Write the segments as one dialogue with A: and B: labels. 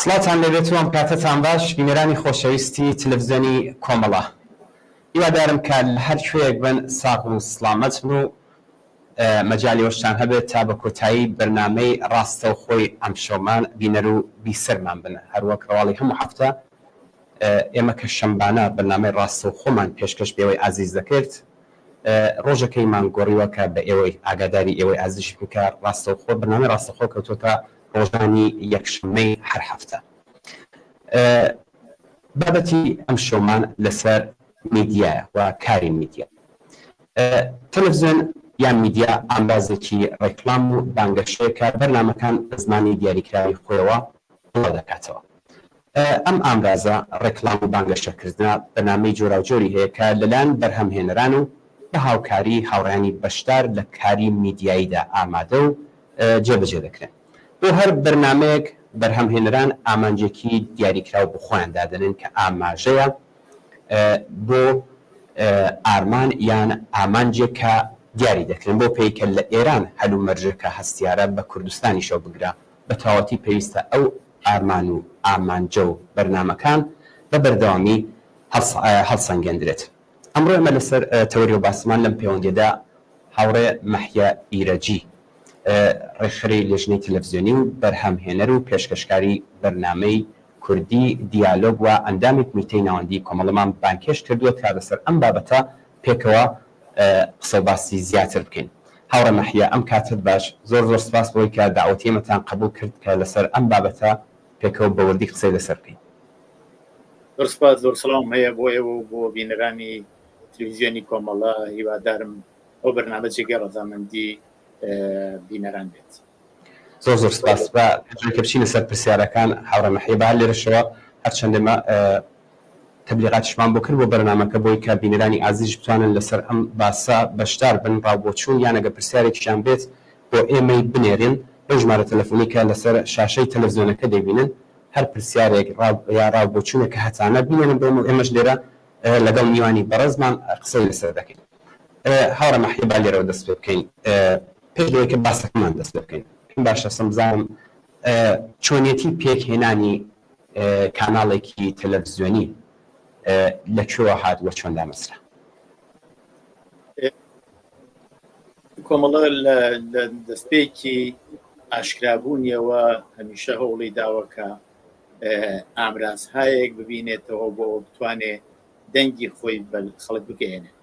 A: سڵاتان لەبێت و ئەم کاتتان باش بینەرانی خۆشەویستی تلڤیزیۆنی کۆمەڵە. هیوادارم کە لە هەر کوێیەک بن ساغ و سڵامەت بن و مەجالی وەشتان هەبێت تا بە کۆتایی بەرنامەی ڕاستەوخۆی ئەم شەومان بینەر و بیسەرمان بن. هەروەک ڕواڵی هەموو هەفتە ئێمە کە شەمبانە بەرنامەی ڕاستەوخۆمان پێشکەش بێەوەی ئازیز دەکرد، ڕۆژەکەیمان گۆڕیوە کە بە ئێوەی ئاگاداری ئێوەی ئازیش بکە ڕاستەوخۆ بەرنامەی ڕاستەوخۆ کەوتوتە ڕۆژانی یەکشەممەی هەر هەفتە. بابەتی ئەم شەومان لەسەر میدیایە و کاری میدیا. تەلەڤیزیۆن یان میدیا ئامرازێکی ڕێکلام و بانگەشەیەکە بەرنامەکان بە زمانی دیاریکراوی خۆیەوە بڵاو دەکاتەوە. ئەم ئامرازە ڕێکلام و بانگەشەکردنە بەنامەی جۆراوجۆری هەیە کە لەلایەن بەرهەمهێنەران و بە هاوکاری هاوڕێیانی بەشدار لە کاری میدیاییدا ئامادە و جێبەجێ دەکرێن. بۆ هەر بەرنمەیەک بەرهەمهێنەران ئامانجێکی دیاریکراو بۆ خۆیان دادەنن کە ئاماژەیە بۆ ئارمان یان ئامانجێک کە دیاری دەکرێن بۆ پێی کە لە ئێران هەلوو مەرجەکە هەستیارە بە کوردستانی شەو بگرە بە تەواوەتی پێویستە ئەو ئارمان و ئامانجە و بەرنمەکان بە بەردەوامی هەڵسەنگێندرێت. ئەمڕۆ ئێمە لەسەر تەوەری و باسمان لەم پەیوەندیەدا هاوڕێ مەحیا ئیرەجی ڕێکخەری لێژنەی تەلەڤیزیۆنی و بەرهەمهێنەر و پێشکەشکاری بەرنامەی کوردی دیالۆگ و ئەندامی کمیتەی ناوەندی کۆمەڵەمان بانکێش کردووە تا لەسەر ئەم بابەتە پێکەوە قسە و باسی زیاتر بکەین. هاوڕێ مەحیا ئەم کاتت باش، زۆر زۆر سپاس بۆی کە داوەتی ئێمەتان قبول کرد کە لەسەر ئەم بابەتە پێکەوە بەوردی قسەی لەسەر بکەین.
B: زۆر سپاس، زۆر سڵام هەیە بۆ ئێوە و بۆ بینەرانی تلڤیزیۆنی کۆمەڵە. هیوادارم ئەو بەرنامەجێکی ڕەزامەندی بینەران بێت.
A: زۆر زۆر سپاس. بە کە بچینە سەر پرسیارەکان هاوڕێ مەحیا بە لێرەشەوە هەرچەندێمە تەبلیغاتیشمان بۆ کرد بۆ بەرنامەکە بۆی کە بینەرانی ئازیز بتوانن لەسەر ئەم باسە بەشدار بن ڕاوبۆچوون یان ئەگە پرسیارێکیشان بێت بۆ ئێمەی بنێرن بە ژمارە تەلەفۆنی کە لەسەر شاشەی تەلەڤیزیۆنەکە دەبینن. هەر پرسیارێک یا ڕاوبۆچوونە کە هەتانە بینێنن بۆ ئێمەش لێرە لەگەڵ میوانی بەڕێزمان قسەی لەسەر دەکەین. هاوڕێ مەحیا با لێرەوە دەست پێ بکەین پێش لەوەی کە باسەکەمان دەست پێ بکەین. باشە سەمزانم چۆنیەتی پێکهێنانی کاناڵێکی تەلەڤیزیۆنی لەکوێوە هات وە چۆن دامەزرا؟
B: کۆمەڵە لە دەستپێکی ئاشکرابوونیەوە هەمیشە هەوڵی داوەکە ئامرازهایەک ببینێتەوە بۆ بتوانێت دەنگی خۆی بە خەڵک بگەێنێت.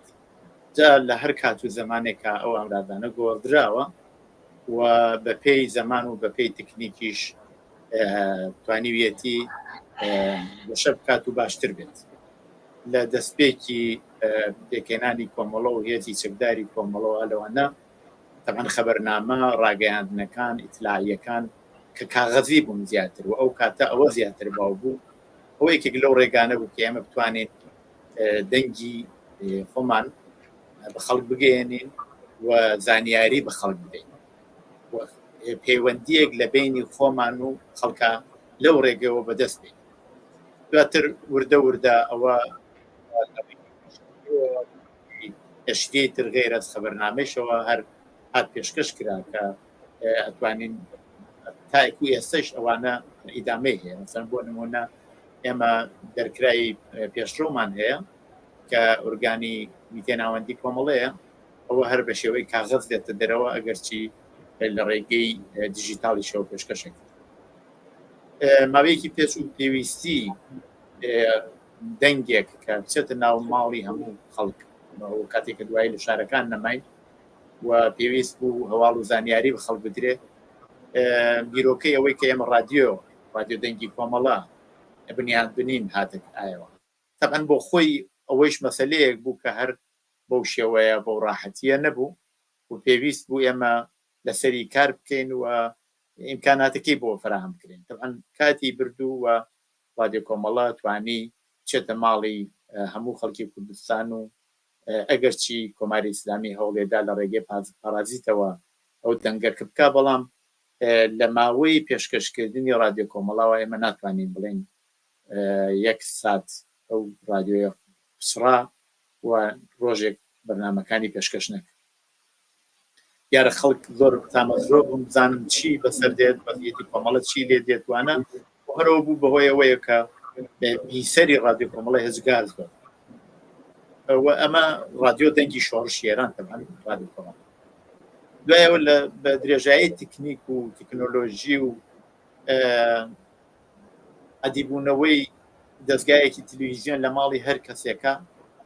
B: جا لە هەر کات و زمانێکە ئەو ئامرازانە گۆڕدراوە و بە پێی زەمان و بە پێی تکنیکیش توانیویەتی بەشە بکات و باشتر بێت. لە دەستپێکی پێکهێنانی کۆمەڵە و هێزی چەکداری کۆمەڵەوە لەوانە تەمان خەبەرنامە ڕاگەیاندنەکان ئیتلاعیەکان کە کاغەزی بوون زیاتر و ئەو کاتە ئەوە زیاتر باو بوو. ئەوە یەکێک لەو ڕێگانە بوو کە ئێمە بتوانێت دەنگی خۆمان بە خەڵک بگەێنین و زانیاری بە خەڵک بدەین. پەیوەندیەک لە بینی خۆمان و خەڵکە لەو ڕێگەوە بەدەست بێت. دواتر وردە وردە ئەوە ئەشتەی تر غێرە خەبەرنامەیشەوە هەر هات پێشکەش کرا کە ئەتوانین تایکو ئێستش ئەوانە ئیدامەی هەیە. مەسەڵەن بۆ نمونە ئێمە دەرکرایی پێشڕۆمان هەیە کە ئۆرگانی میتێ ناوەندی کۆمەڵەیە، ئەوە هەر بە شێوەی کاغەز دێتە دەرەوە ئەگەرچی لە ڕێگەی دیجیتاڵی شەوە پێشکەشێک. ماوەیەکی پێچ و پێویستی دەنگێک کە بچێتە ناو ماڵی هەموو خەڵک کاتێککە دوایی لە شارەکان نەمای و پێویست بوو هەواڵ و زانیاری بە خەڵک بدرێت. بیرۆکەی ئەوەی کە ئێمە رادیۆ دەنگی کۆمەڵە بنیان بنین هاتێک ئایەوە. تەقەن بۆ خۆی ئەوەیش مەسەلەیەک بوو کە هەر بەو شێوەیە بەو ڕاحەتیە نەبوو و پێویست بوو ئێمە لەسەری کار بکەین و ئیمکاناتەکەی بۆ فراهم بکرێن. تەقەن کاتی بردوو و رادیۆ کۆمەڵە توانی چێتە ماڵی هەموو خەڵکی کوردستان و ئەگەرچی کۆماری ئیسلامی هەوڵێدا لە ڕێگەی پارازیتەوە ئەو دەنگەرکە بکە، بەڵام لە ماوەی پێشکەشکردنی رادیۆ کۆمەڵەوە ئێمە ناتوانین بڵێن یەک سات ئەو رادیۆیە پسڕا و ڕۆژێک بەرنامەکانی پێشکەش نەکرد. دیارە خەڵک زۆر تامەزرۆ بوون بزانم چی بەسەر دێت، وەزعیەتی کۆمەڵە چی لێ دێتوانە هەرەوە بوو بەهۆی ئەوەیە کە بیسەری ڕادیۆ کۆمەڵی هەزگاز بە ئەمە ڕادیۆ دەنگی شۆڕش شێران تەمان ڕادیۆ کۆمەڵ دوایەوە بە درێژایی تکنیک و تکنۆلۆژی و ئەدیبوونەوەی دەستگایەکی تەلەڤیزیۆن لە ماڵی هەر کەسێکە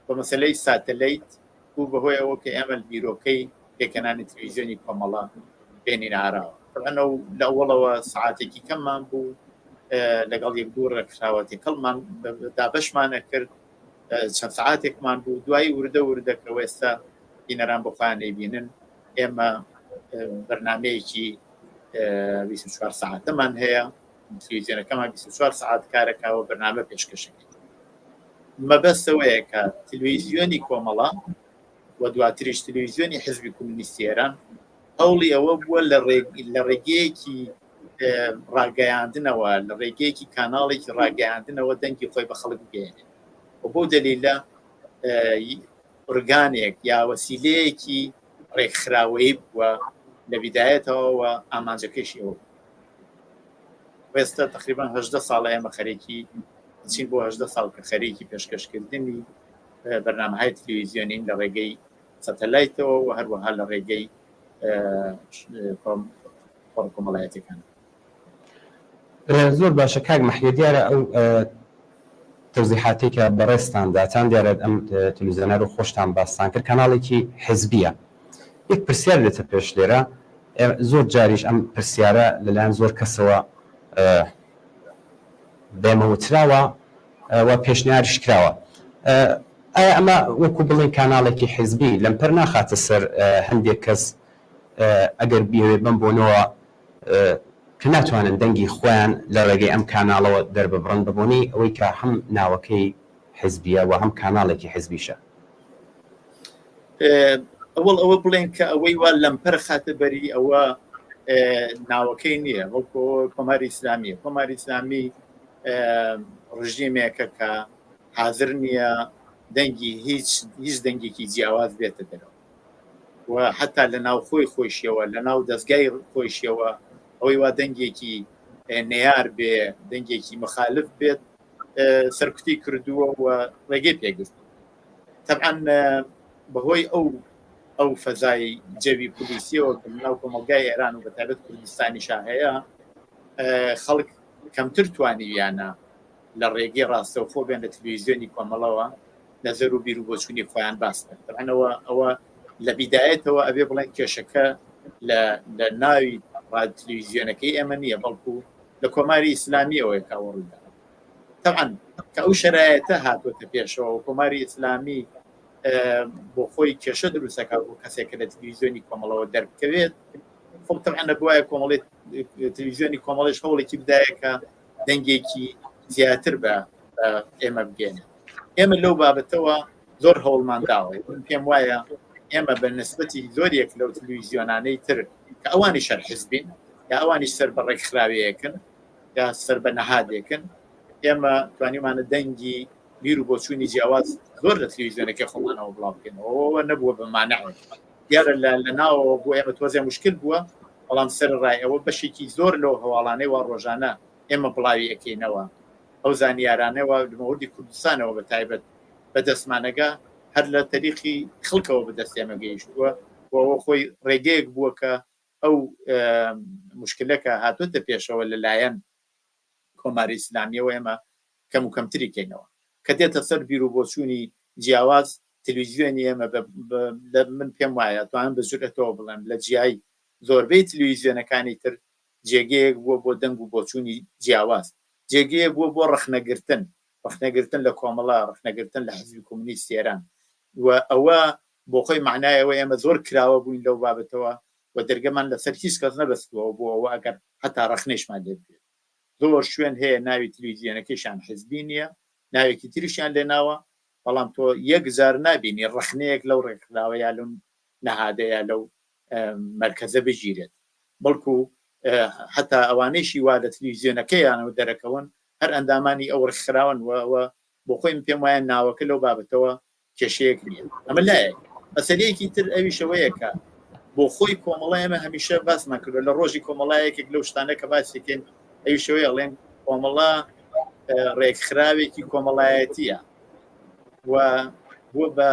B: بە مەسەلەی ساتەلەیت بوو بەهۆی ئەوە کە ئێمە بیرۆکەی پێکەنانی تەلەڤیزیۆنی کۆمەڵە بێنین ئاراوە طبعاً لە ئەوڵەوە سعاتێکی کەممان بوو لەگەڵ یەک دوو ڕێکخراوەتی کەڵمان دابەشمانە کرد چەند سعاتێکمان بوو دوایی وردەکەەوە ئێستا بینەران بخوایان بینن ئێمە بەرنامەیەکی 24 ساعتەمان هەیە تەلەڤیزیۆنەکەمان 24 ساعت کارەکەوە بەرنامە پێشکەشەکە مەبەستەوەیە کە تەلەڤیزیۆنی کۆمەڵە و دواتریش تەلەڤیزیۆنی حزبی کومونیستی ئێران هەوڵی ئەوە بووە لە ڕێگەیەکی ڕاگەیاندنەوە لە ڕێگەیەکی کاناڵێکی ڕاگەیاندنەوە دەنگی خۆی بە خەڵک بگەێنێت و بۆ دەلیلە ئۆرگانێک یا وەسیلەیەکی ڕێکخراوەیی بووە لە بیدایەتەوە ئامانجەکەشی ئەوە ئێستا تقریبان 18 ساڵە ئێمە خەرێکی چین بۆ 18 ساڵ کە خەرێکی پێشکەشکردنی بەرنامەهای تەلەڤیزیۆنین لە ڕێگەی سەتەلایتەوە و هەروەها لە ڕێگەی کۆمەڵایەتەکان
A: زۆر باشە کاک مەحموود دیارە ئەو تەوزیحاتێکە بەڕێستان داتان دیارە ئەم تەلەڤیزیۆنە رو خۆشتان باستان کرد کەناڵێکی حزبیە یەک پرسیار لێتە پێش لێرە زۆر جاریش ئەم پرسیارە لەلایەن زۆر کەسەوە بێمەوتراوە و پێشنیاریش کراوە ئایا ئەمە وەکو بڵێن کاناڵێکی حزبی لەم پەر ناخاتە سەر هەندێک کەس ئەگەر بیەوێ بم بۆنەوە کە ناتوانن دەنگی خۆیان لە ڕێگەی ئەم کاناڵەوە دەرببڕن ببوونی ئەوەی کە هەم ناوەکەی حزبیە و هەم کاناڵێکی حزبیشە
B: ئەوە بڵێن کە ئەوەی وا لەمپەر خاتە بەری ئەوە ناوەکەی نییە وەکو کۆماری ئیسلامیە کۆماری ئیسلامی ڕژیمێکە کە حاضر نییە دەنگی هیچ دەنگێکی جیاواز بێتە دەرەوە و حتا لە ناو خۆشیەوە لە ناو دەستگای خۆشیەوە ئەوەی وا دەنگێکی نەیار بێ دەنگێکی مخالف بێت سەرکوتی کردووە و ڕێگەی پێگرت طبعاً بەهۆی ئەو فەزای جەوی پلیسیەوە ناو کۆمەلگای ئێران و بەتایبەت کوردستانی شاهەیە خەڵک کەمتر توانیویانە لە ڕێگەی ڕاستەوخۆ بێن لە تەلەڤیزیۆنی کۆمەڵەوە نەزەر و بیر و بۆچوونی خۆیان باس کرد ئەوە لە بیدایەتەوە ئەبێ بڵێن کێشەکە لە ناوی تەلەڤیزیۆنەکەی ئێمە نییە بەڵکو لە کۆماری ئیسلامیەوەی کاوەڕوودا طبعاً کە ئەو شەرایەتە هاتوۆتە پێشەوە کۆماری ئیسلامی بۆ خۆی کێشە دروستەکە بۆ کەسێکە لە تەلەڤیزیۆنی کۆمەڵەوە دەربکەوێت خۆ طبعاً بواە کۆمەڵی تەلەڤیزیۆنی کۆمەڵیش هەوڵێکی بدایەکە دەنگێکی زیاتر بە ئێمە بگێنێت ئێمە لەو بابەتەوە زۆر هەوڵمان داوە پێم وایە ئێمە بە نسبەتی زۆرێک لەو تەلەڤیزیۆنانەی تر کە ئەوانی شەر حزبین یا ئەوانی سەر بە ڕێکخراوەیەکن یا سەر بە نەهادێکن ئێمە توانیمانە دەنگی بیر و بۆچوونی جیاواز زۆر لە تەلەڤیزیۆنەکەی خۆمانەوە بڵاو بکەنەوە نەبووە بەمانەوە دیارە لە ناوەوە بۆ ئێمە تۆزێ مشکل بووە بەڵام سەر ڕای ئەوە بەشێکی زۆر لەو هەواڵانەی وا ڕۆژانە ئێمە بڵاوی ئەەکەینەوە ئەو زانیارانەوە لەمەوردی کوردستانەوە بە تایبەت بەدەستمانەکە هەر لە تەریخی خڵکەوە بەدەست ئێمە گەیشتووە ئەوە خۆی ڕێگەیەک بووە کە ئەو مشکلەکە هاتوۆتە پێشەوە لەلایەن کۆماری ئیسلامیەوە ئێمە کەم و کەمتری کەینەوە کە دێتە سەر بیر و بۆچوونی جیاواز تەلەڤیزیۆنی ئێمە من پێم وایە توانم بە جورئەتەوە بڵێم لە جیای زۆربەی تەلەڤیزیۆنەکانی تر جێگەیەک بووە بۆ دەنگ و بۆچوونی جیاواز جێگەیە بووە بۆ ڕەخنەگرتن لە کۆمەڵە ڕەخنەگرتن لە حزبی کۆمونیستی ئێران و ئەوە بۆ خۆی معنایەوە ئێمە زۆر کراوە بووین لەو بابەتەوە و دەرگەمان لەسەر هیچ کەس نەبەستەوە بۆ ئەوە ئەگەر هەتا ڕەخنەشمان لێ بێت زۆر شوێن هەیە ناوی تەلەڤیزیۆنەکەیشان حزبی نییە ناوێکی تریشیان لێناوە بەڵام تۆ یەک جار نابینی ڕەخنەیەک لەو ڕێکخراوە یا لەو نەهادەیە لەو مەرکەزە بگیرێت بەڵکو حتا ئەوانەیشی وا لە تەلەڤیزیۆنەکەیانەوە دەرەکەون هەر ئەندامانی ئەو ڕێکخراون وەوە بۆ خۆی پێم وایە ناوەکە لەو بابەتەوە کێشەیەک نییە ئەمە لایەک مەسەلەیەکی تر ئەویشەوەیە کە بۆ خۆی کۆمەڵای ئێمە هەمیشە باسمان کردو لە ڕۆژی کۆمەڵایەکێک لەو شتانە کە باسێکێن ئەویشەوەی ئەڵێن کۆمەڵە ڕێکخراوێکی کۆمەڵایەتیە و بۆ بە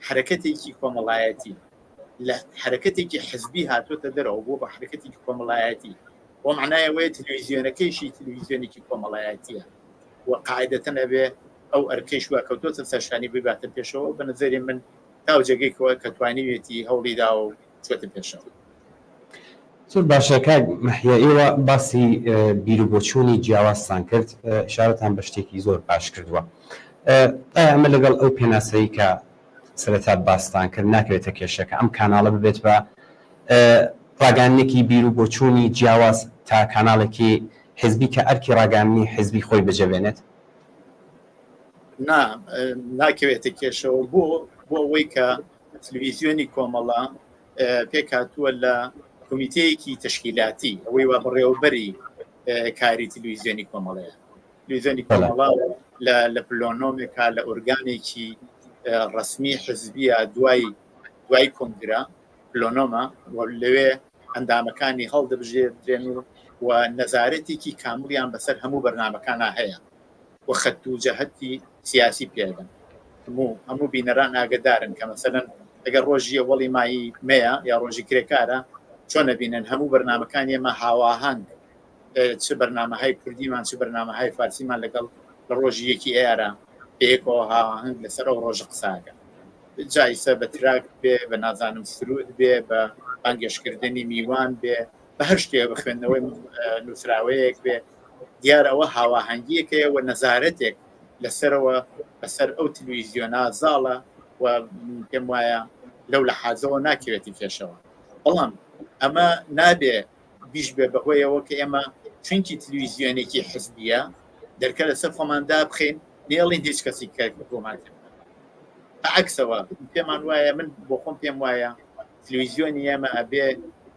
B: حرەکەتێکی کۆمەڵایەتی لە حرەکەتێکی حزبی هاتوۆتە دەرەوە بۆ بە حرەکەتێکی کۆمەڵایەتی بۆ معنایەوەی تلویزیۆنەکەیشی تلویزیۆنێکی کۆمەڵایەتیە و قاعدەتەن ئەبێ ئەو ئەرکەش وە کەوتۆتە سەرشانی بباتە پێشەوە بە نظری من تاو جێگەیەوە کە توانیوێتی هەوڵیدا و چێتە پێشەوە.
A: زۆر باشە کاک مەحیا، ئێوە باسی بیرروبۆچوونی جیاوازتان کرد، شارەتان بە شتێکی زۆر باش کردووە. ئایا ئەمە لەگەڵ ئەو پێناسەی کە سەرەتا باستان کرد ناکەوێتە کێشەکە ئەم کاناڵە ببێت بە ڕاگەیاندنێکی بیرروبۆچوونی جیاواز تا کاناڵێکی حزبی کە ئەرکی ڕاگەیاندنی حزبی خۆی بجەبێنێت؟
B: ناکەوێتە کێشەوە بۆ ئەوەی کە تلویزیۆنی کۆمەڵە پێکاتووە لە کۆمیتەیەکی تشکیلاتی ئەوەی وا بەڕێوەبەری کاری تلویزیۆنی کۆمەڵەیە. تلویزیۆنی کۆمەڵە لە پلۆنۆمێکا لە ئۆرگانێکی ڕسمی حزبیە دوای کۆنگرا پلۆنۆمە لەوێ ئەندامەکانی هەڵدەبژێردرێن و نەزارەتێکی کاملیان بەسەر هەموو بەرنامەکانە هەیە و خەت و جەهەتی سیاسی پێدەن. هەموو بینەران ئاگدارن کە مەسەلەن ئەگەر ڕۆژی ئەوڵی مایی مەیە یا ڕۆژی کرێکارە چۆن ئەبینن هەموو بەرنامەکان ئێمە هاواهنگ چه بەرنامەهای کوردیمان چه بەرنامەهای فارسیمان لەگەڵ لە ڕۆژی یەکی ئێرە پێکەوە هاواهنگ لەسەر ئەو ڕۆژە قساکە جایسە بە تراک بێ بە نازانم سرود بێ بە بانگێشکردنی میوان بێ بە هەر شتێ بخوێندنەوەی نووسراوەیەک بێ دیارە ئەوە هاواهنگیەکەیە و نەزارەتێک لەسەرەوە بەسەر ئەو تلویزیۆنا زاڵە و پێم وایە لەو لە حازەوە ناکەوێتی پێشەوە. بەڵام ئەمە نابێ بیش بێ بەهۆیەوە کە ئێمە چونکی تلویزیۆنێکی حزبیە دەرکە لەسەر خۆماندا بخین نێڵین هیچ کەسی بۆمان عکسەوە پێمان وایە من بۆ خۆم پێم وایە تلویزیۆنی ئێمە ئەبێ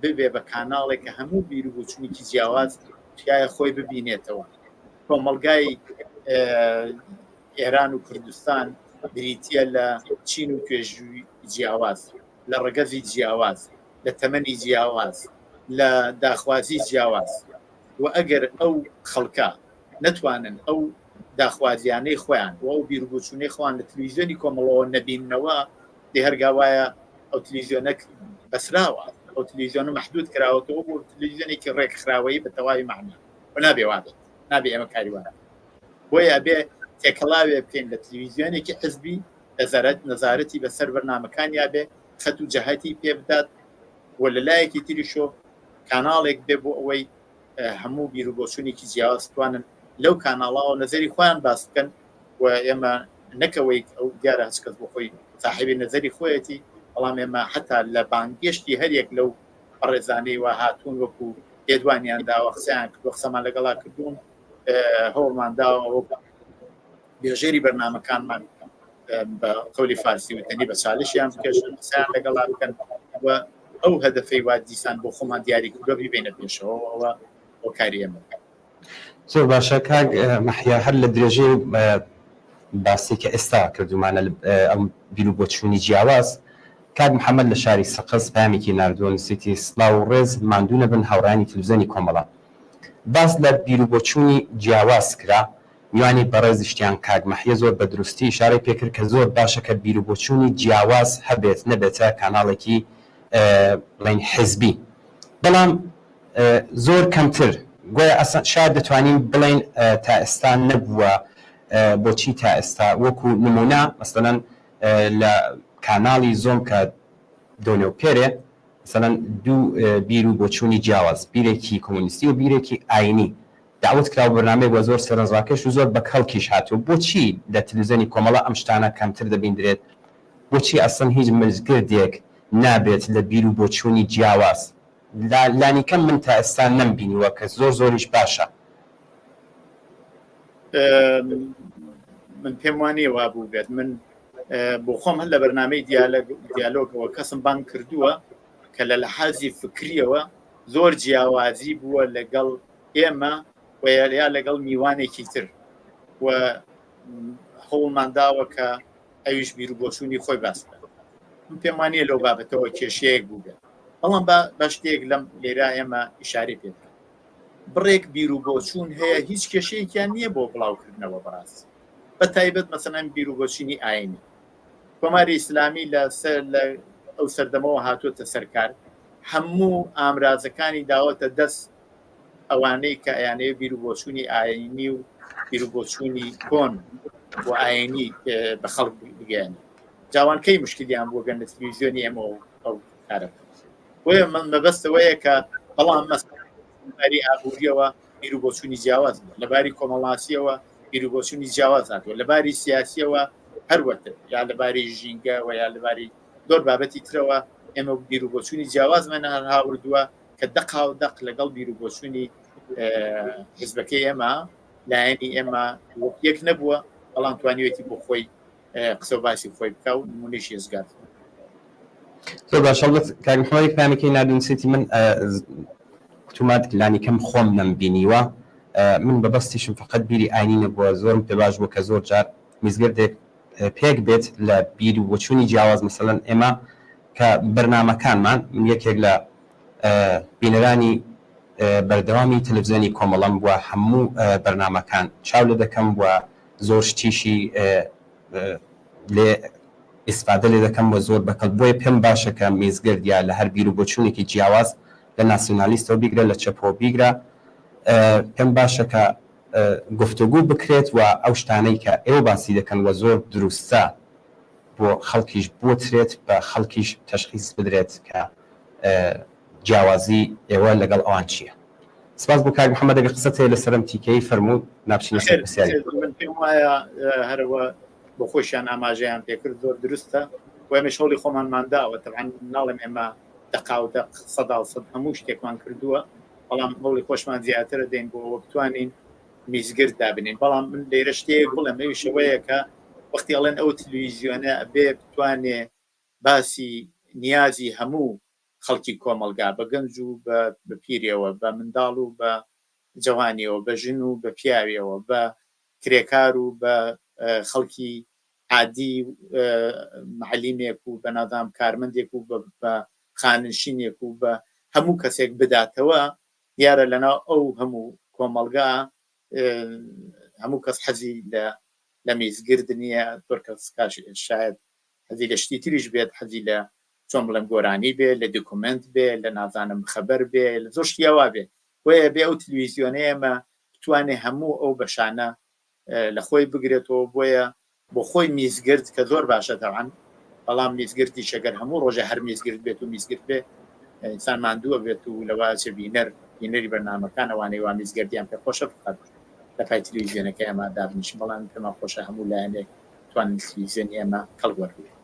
B: ببێ بە کاناڵێک کە هەموو بیرروبوچوونێکی جیاواز تایە خۆی ببینێتەوە. کۆمەڵگای ئێران و کوردستان بریتە لە چین و توێژووی جیاواز، لە ڕگەزی جیاواز، لە تەمەنی جیاواز، لە داخوازی جیاواز و ئەگەر ئەو خەڵکە نەتوانن ئەو داخوازیانەی خۆیان و ئەو بیرروبوچوونەی خۆیان لە تلویزیۆنی کۆمەڵەوە نەبیننەوە دێ هەرگاوایە ئەو تلویزیۆنەک بەسراوە ئەو تلویزیۆنە مەحدود کراوەتەوە بۆ تلویزیۆنێکی ڕێکخراوەیی بە تەواوی معنی و نابێ وابێت نابێ ئەمە کاریوانە بۆیە ئەبێ تێکەڵاوێ بکەین لە تلویزیۆنێکی حزبی نەزارەتی بەسەر بەرنامەکانیا بێ خەت و جەهەتی پێ بدات و لەلایەکی تریشۆ کاناڵێک بێ بۆ ئەوەی هەموو بیرروبۆچوونێکی جیاواز توانن لەو کاناڵاوە نەزەری خۆیان باس بکەن و ئێمە نەکەوەی ئەو دیارە هەچ کەس بۆ خۆی صاحبی نەزەری خۆیەتی بەڵام ئێمە حتا لە بانگێشتی هەرێک لەو ڕێزانەی وا هاتوون وەکو پێدوانیان داوە قسەیان کردو قسەمان لەگەڵا کردوون هەوڵمان داوە بێژێری بەرنامەکانمان بە قەولی فارسی وتەنی بە چالشیان بکەشن قسەیان لەگەڵا بکەن و ئەو هەدەفەی وا دیسان بۆ خۆمان دیاری کردووە ببینە پێشەوە ئەوە بۆ کاری ئێمە.
A: زۆر باشە کاک مەحیا، هەر لە درێژەی باسی کە ئێستا کردومانە ئەم بیرروبۆچوونی جیاواز، کاک محەممەد لە شاری سقز پامێکی نردووە نووسیتی سڵاو و ڕێز ماندوونە بن هاوڕانی تلویزیۆنی کۆمەڵە باس لە بیرروبۆچوونی جیاواز کرا میوانی بەڕێز شتیان کاک مەحیا زۆر بە دروستی ئیشارەی پێکرد کە زۆر باشە کە بیرروبۆچوونی جیاواز هەبێت نەبێتە کاناڵێکی بڵین حزبی، بەڵام زۆر کەمتر گویا ئەسان شاید دەتوانین بڵین تا ئێستا نەبووە. بۆچی تا ئێستا وەکو نمونە مەسەلەن لە کاناڵی زۆم کە دۆنێوپێرێ مەسەلەن دوو بیرروبۆچوونی جیاواز، بیرێکی کۆمونیستی و بیرێکی ئاینی داوت کراوە بەرنامەیەک وە زۆر سەرنجڕاکێش و زۆر بە کەڵکیش هاتووە. بۆچی لە تلویزیۆنی کۆمەڵە ئەم شتانە کەمتر دەبیندرێت؟ بۆچی ئەسڵ هیچ مزگردێک نابێت لە بیرروبۆچوونی جیاواز؟ لانیکەم من تا ئێستا نەمبینیوە کە زۆر زۆریش باشە.
B: من پێم وانێ وا بوو بێت من بۆ خۆم هەر لە بەرنامەی دیالۆگەوە کەسم بانگ کردووە کە لە لەحازی فکریەوە زۆر جیاوازی بووە لەگەڵ ئێمە و یا لەگەڵ میوانێکی تر و هەوڵمان داوە کە ئەویش بیرروبۆچوونی خۆی باس بکات. من پێم وانێ لەو بابەتەوە کێشەیەک بوو بێت، بەڵام بە شتێک لەم لێرە ئێمە ئیشارەی پێ بکەن. بڕێک بیر و بۆچوون هەیە هیچ کێشەیەکیان نییە بۆ بڵاوکردنەوە بەڕاست بە تایبەت مەسەڵەن بیر و بۆچینی ئاینی کۆماری ئیسلامی لە ئەو سەردەمەوە هاتووەتە سەرکار هەموو ئامرازەکانی داوەتە دەست ئەوانەی کە ئەیانەیە بیر و بۆچوونی ئاینی و بیر و بۆچوونی کۆن بۆ ئاینی بە خەڵک بگەێنێ جاوانکەی مشکلیان بۆ گەن لە تەلەڤیزیۆنی ئەمە ئەو کارەکە وەیە من مەبەستەوەیە کە بەڵام مەسەڵی ئابوووریەوە بیر و بۆچوونی جیاواز لەباری کۆمەڵاسیەوە بیر و بۆچوونی جیاواز هاتووە لەباری سیاسیەوە هەروەتر یا لەباری ژینگە و یا لەباری زۆر بابەتی ترەوە ئێمە بیر و بۆچوونی جیاوازمان هاوردووە کە دەقا و دەق لەگەڵ بیر و بۆچوونی حزبەکەی ئێمە لایەنی ئێمە یەک نەبووە بەڵام توانیوێتی بۆ خۆی قسە و باسی خۆی بکە و نمونەیشی ێزگار
A: زۆر باش کاریمحەمەدی پامەکەی نادونسێتی من تومات لانی کەم خۆم نەمبینیوە من بەبەستیشم فقط بیری ئاینی نەبووە زۆرم پێ باش بوو کە زۆر جار میزگردێک پێک بێت لە بیر و بۆچوونی جیاواز مەسەڵەن ئێمە کە بەرنامەکانمان من یەکێک لە بینەرانی بەردەوامی تەلەڤیزیۆنی کۆمەڵم بووە هەموو بەرنامەکان چاو لە دەکەم بووە زۆر شتیشی لێ ئیسفادە لێ دەکەم بۆ زۆر بەکەڵ بۆیە پێم باشە کە میزگرد یا لە هەر بیر و بۆچوونێکی جیاواز لە ناسیۆنالیستەوە بیگرە لە چەپەوە بیگرە پێم باشە کە گفتوگو بکرێت و ئەو شتانەی کە ئێوە باسی دەکەن وە زۆر دروستە بۆ خەڵکیش بۆترێت بە خەڵکیش تەشخیص بدرێت کە جیاوازی ئێوە لەگەڵ ئەوان چییە سپاس بۆ کاک محەممەد ئەگەر قسەت هەیە لەسەرم تیکەی فەرموو نابچینە سەر پرسیاری
B: من پێم وایە هەرەوە بۆ خۆشیان ئاماژەیان پێکرد زۆر دروستە و ئێمە شەڵی خۆمانمان داوە تەبعاً ناڵێم ئێمە دەقا و دەق سەدا و سەد هەموو شتێکمان کردووە بەڵام هەوڵی خۆشمان زیاترە دێن بۆ ئەوە بتوانین میزگرد دابنین بەڵام من لێرە شتێک بڵێم ئەویشەوەیە کە وەختی ئەڵێن ئەو تەلەڤیزیۆنە بێ بتوانێ باسی نیازی هەموو خەڵکی کۆمەلگا بە گەنج و بە پیرەوە بە منداڵ و بە جوانیەوە بە ژن و بە پیاویەوە بە کرێکار و بە خەڵکی عادی معلیمێک و بە نادام کارمەندێک و بە خانشینێک و بە هەموو کەسێک بداتەوە دیارە لەناو ئەو هەموو کۆمەلگا هەموو کەس حەزی لە میزگرد نییە زۆر کەس شاید حەزی لە شتی تریش بێت حەزی لە چۆن بڵێم گۆرانی بێ لە دوکومنت بێ لە نازانم خەبەر بێ لە زۆر شتیاوا بێ وەیە بێ ئەو تەلەڤیزیۆنەیەمە بتوانێ هەموو ئەو بەشانە لە خۆی بگرێتەوە بۆیە بۆ خۆی میزگرد کە زۆر باشە تەعاً بەڵام میزگردی شەگەر هەموو ڕۆژە هەر میزگرد بێت و میزگرد بێ ئینسان ماندووە بێت و لەوازە بینەری بەرنامەکان ئەوانەی وا میزگردیان پێ خۆشە فقط لە پای تەلەڤیزیۆنەکە ئێمە دابنیشن بەڵام پێمان خۆشە هەموو لایەنێک توانین تەلەڤیزیۆنی ئێمە کەڵوەربێت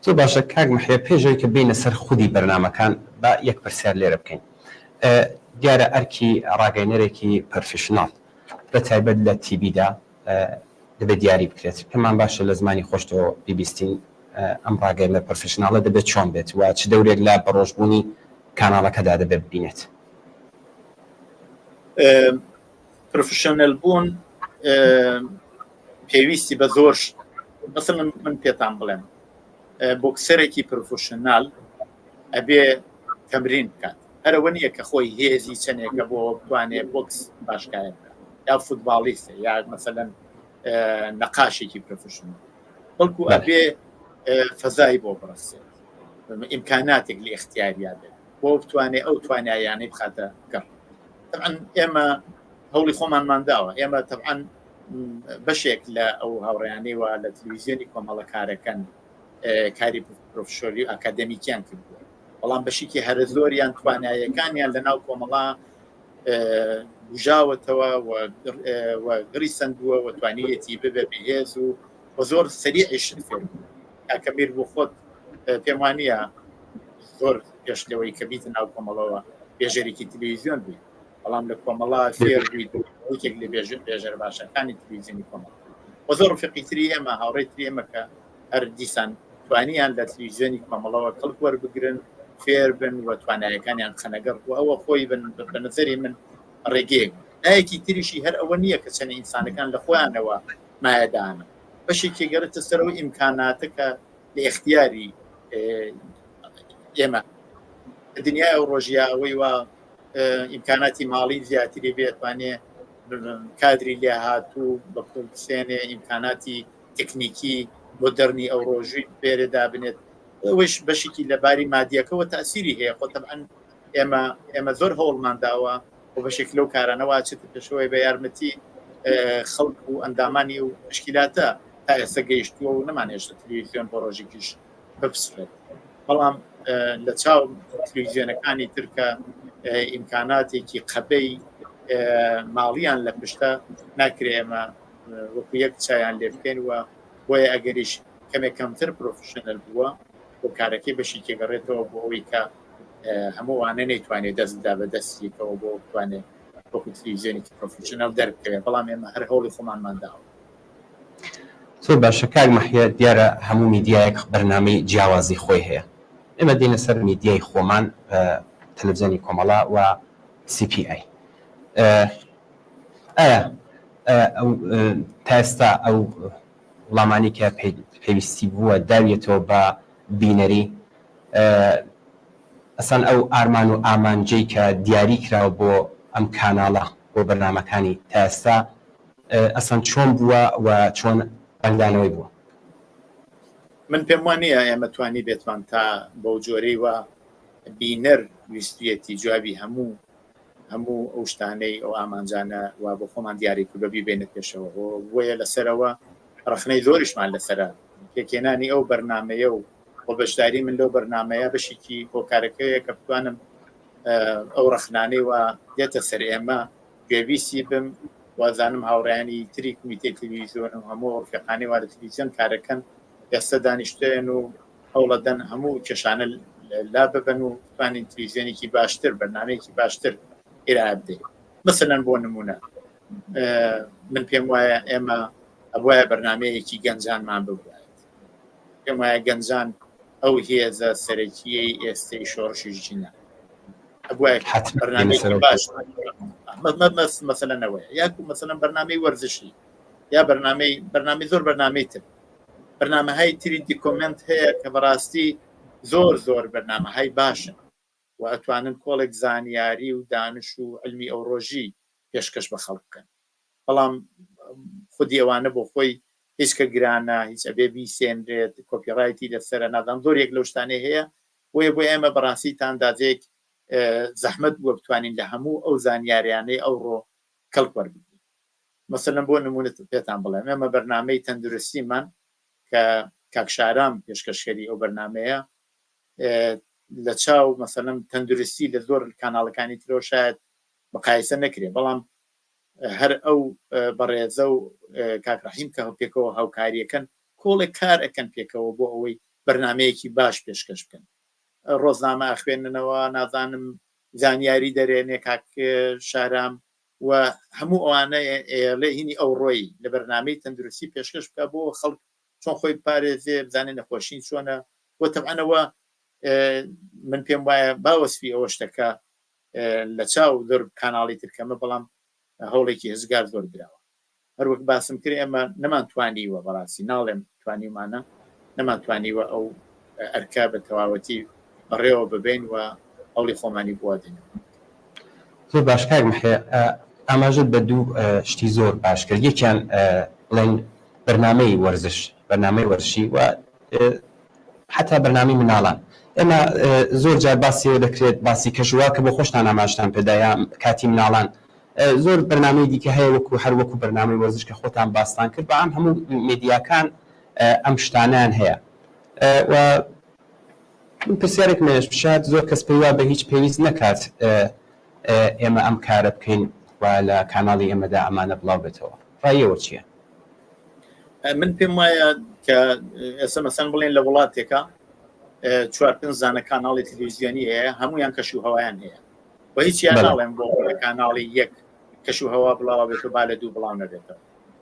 A: زۆر باشە کاک محەیە پێشەوەی کە بینە سەر خودی بەرنامەکان بە یەک پرسیار لێرە بکەین دیارە ئەرکی ڕاگەیەنەرێکی پرۆفیشناڵ بە تایبەت لە تیڤیدا دەبێت دیاری بکرێت پێمان باشە لە زمانی خۆشتەوە بیبیستین ئەم ڕاگەیەنە پرۆفیشناڵە دەبێت چۆن بێت و چ دەورێک لە بەڕۆژبوونی کاناڵەکەدا دەبێت ببینێت
B: پرۆفیشنەل بوون پێویستی بە زۆر مثلا من پێتان بڵێم بۆکسەرێکی پرۆفیشنال ئەبێ تەمرین بکات هەرەوە نییە کە خۆی هێزی چەندێکە بۆ بتوانێت بۆکس باشکارە یا فوتباڵیستە یا مثلا نەقاشێکی پرۆفیشنال بەڵکو ئەبێ فەزای بۆ بڕەسێت ئیمکاناتێک لە اختیاریا بێت بۆ بتوانێت ئەو توانایانەی بخاتە گەڕ طبعا ئێمە هەوڵی خۆمانمان داوە ئێمە طبعا بەشێک لە ئەو هاوڕێیانەی وە لە تەلەڤیزیۆنی کۆمەڵە کارەکەن کاری پرۆفیسۆری و ئاکادەمیکیان کردووە بەڵام بەشێکی هەرە زۆریان توانایەکانیان لە ناو کۆمەڵا بژاوەتەوە و گڕی سندووە و توانیەتی ببێ بەهێز و بە زۆر سەریعیشن فێر کاکە بیر بۆ خۆت پێم وانییە زۆر پێش لەوەی کە بیتە ناو کۆمەڵەوە بێژەرێکی تەلەڤیزیۆن بووی بەڵام لە کۆمەڵا فێر بوویت یەکێک لە بێژەر باشەکانی تەلەڤیزیۆنی کۆمەڵ بە زۆر ڕفیقیتری ئێمە هاوڕێیتری ئێمە کە هەر دیسان توانیان لە تەلەڤیزیۆنی کۆمەڵەوە کەڵک وەربگرن فێر بن و توانایەکانیان خەنەگەڕ و ئەوە خۆی بە نەزەری من ڕێگەیەک لایەکی تریشی هەر ئەوە نییە کە چەند ئینسانەکان لە خۆیانەوە مایەدانە بەشێکی گەڕێتە سەرەوە ئیمکاناتەکە لە اختیاری ئێمە دنیای ئەو ڕۆژیا ئەوەی وا ئیمکاناتی ماڵی زیاتری بێتوانێ کادری لێ هاتوو بە پڵسێنێ ئیمکاناتی تکنیکی بۆ دەرنی ئەو ڕۆژوی بێرەدا بنێت ئەوش بەشێکی لە باری مادیەکەەوە تاسیری هەیە خۆتەبعەن ئێمە زۆر هەوڵمانداوە و بەشێک لەو کارانەوە چێت پێشەوەی بە یارمەتی خەڵک و ئەندامانی و مشکلاتە تا ئێستا گەیشتووە و نەمانێشتە تەلەڤیزیۆن بۆ ڕۆژێکیش بپسرێت بەڵام لە چاو تەلەڤیزیۆنەکانی ترکە ئیمکاناتێکی قەبەی ماڵیان لە پشتە ناکرێ ئێمە وەکو یەک چایان لێ بکەین وە بۆیە ئەگەریش کەمێک کەمتر پرۆفشنەل بووە بۆ کارەکەی بەشی تێگەڕێتەوە بۆ ئەوەی کە هەمووانە نەیتوانێت دەستدا بە دەستیەکەەوە بۆ بتوانێت وەکو تەلەڤیزیۆنێکی پرۆفشنەل دەربکەوێت بەڵام ئێمە هەر هەوڵی خۆمانمانداوە.
A: زۆر باشە کاک مەحیە دیارە هەموو میدیایەک بەرنامەی جیاوازی خۆی هەیە ئێمە دێنە سەر میدیای خۆمان تەلەڤیزیۆنی کۆمەڵا و CPI ئایا تا ئێستا ئەو وڵامانی کە پێویستی بووە داویێتەوە بە بینەری ئەسان ئەو ئارمان و ئامانجەی کە دیاری کراوە بۆ ئەم کاناڵە بۆ بەرنامەکانی تا ئێستا ئەسان چۆن بووە و چۆن بەنگدانەوەی بووە؟
B: من پێم وانە ئێمە توانی بێتوان تا بەو جۆرەی وە بینەر ویستویەتی جوابی هەموو ئەو شتانەی ئەو ئامانجانە وا بۆ خۆمان دیاری کوبەبی بێنە پێشەوە بۆیە لەسەرەوە ڕخنەی زۆریشمان لەسرە پێکێنانی ئەو بەرنمەیە و بۆ بەشداری من لەو بەرنمەیە بەشێکی هۆکارەکەیە کە بتوانم ئەو ڕخنانەی وە دێتە سەر ئێمە گوێویستی بم وازانم هاوڕیانی تری کمیتەی تەلەڤیزیۆن و هەموو ڕفیقانی وا لە تەلەڤیزیۆن کارەکەن ئێستا دانیشتوێن و هەوڵەدەن هەموو کێشانە لا ببن و توانین تەلەڤیزیۆنێکی باشتر بەرنامەیەکی باشتر ئێرە بدەین. مەسەلەن بۆ نمونە من پێم وایە ئێمە ئەوایە بەرنامەیەکی گەنجانمان ببوایێت پێم وایە گەنجان ئەو هێزە سەرەکیەی ئێستای شۆڕشی ژینە ئەوایە بەرنامەیەکی باش مەسەلەنەوەی یاکو مەسەلەن بەرنامەی وەرزشی یا بەرنامەی زۆر بەرنامەی تر بەرنامەهای تری دیکۆمنت هەیە کە بەڕاستی زۆر بەرنامەهای باشن و ئەتوانن کۆڵێک زانیاری و دانش و علمی ئەو ڕۆژی پێشکەش بە خەڵک بکەن بەڵام خودی ئەوانە بۆ خۆی هیچ کە گرانە هیچ ئەبێ بیسێنرێت کۆپیڕایتی لەسەرە نادام زۆرێک لەو شتانەی هەیە بۆیە بۆ ئێمە بەڕاستی تاندازێک زەحمەت بووە بتوانین لە هەموو ئەو زانیاریانەی ئەو ڕۆ کەڵک وەربگرین. مەسەلەن بۆ نمونەت پێتان بڵێم ئێمە بەرنامەی تەندروستیمان کە کاکشارام پێشکەشکەری ئەو بەرنامەیە لە چاو مەسەلەن تەندروستی لە زۆر کاناڵەکانی ترۆ شاید مقایسە نەکرێ بەڵام هەر ئەو بەڕێزە و کاکڕەحیم کە پێکەوە هاوکاریەکەن کۆڵێک کار ئەکەن پێکەوە بۆ ئەوەی بەرنمەیەکی باش پێشکەش بکەن ڕۆژنامە خوێندنەوە نازانم زانیاری دەرێنێ کاک شارام و هەموو ئەوانە لێ هینی ئەو ڕۆی لە بەرنامەی تەندروستی پێشکەش بکە بۆ خەڵک چۆن خۆی پارێزێ بزانێ نەخۆشین چۆنە بۆ تەبعەنەوە من پێم وایە باوەسفی ئەوە شتەکە لە چاو زۆر کاناڵی ترکەمە بەڵام هەوڵێکی هزگار زۆر درراوە هەروەک باسم کرد ئێمە نەمانتوانیوە بەڕاستی ناڵێم توانیمانە نەمانتوانیوە ئەو ئەرکا بە تەواوەتی بەڕێوە ببین و هەوڵی خۆمانی بوادین.
A: زۆر باشکار محێ ئاماژت بە دوو شتی زۆر باش کرد یەکیان بڵێن بەرنامەی وەرزش بەرنامەی وەرزشی و حتا بەرنامی مناڵان ئێمە زۆر جار باسی دەکرێت باسی کەژوا کە بۆ خۆشتان ئاماژتان پێدایە کاتی مناڵان زۆر بەرنامەی دیکە هەیە وەکو هەر وەکو بەرنامەی وەرزش کە خۆتان باستان کرد بە ئەم هەموو میدیاکان ئەم شتانیان هەیە و پرسیارێک مێش بشات زۆر کەس پێی وا بە هیچ پێویست نەکات ئێمە ئەم کارە بکەین و لە کاناڵی ئێمەدا ئەمانە بڵاو بێتەوە ڕایەوە چییە؟
B: من پێم وایە کە ئێستا مەسەن بڵێن لە وڵاتێکە 4-5 زانە کاناڵی تەلەڤیزیۆنی هەیە هەمویان کەش و هەوایان هەیە و هیچیان ناڵێن بۆ کاناڵی یەک کەش و هەوا بڵاوە بێتەوە با لە 2 بڵاو نەبێتەوە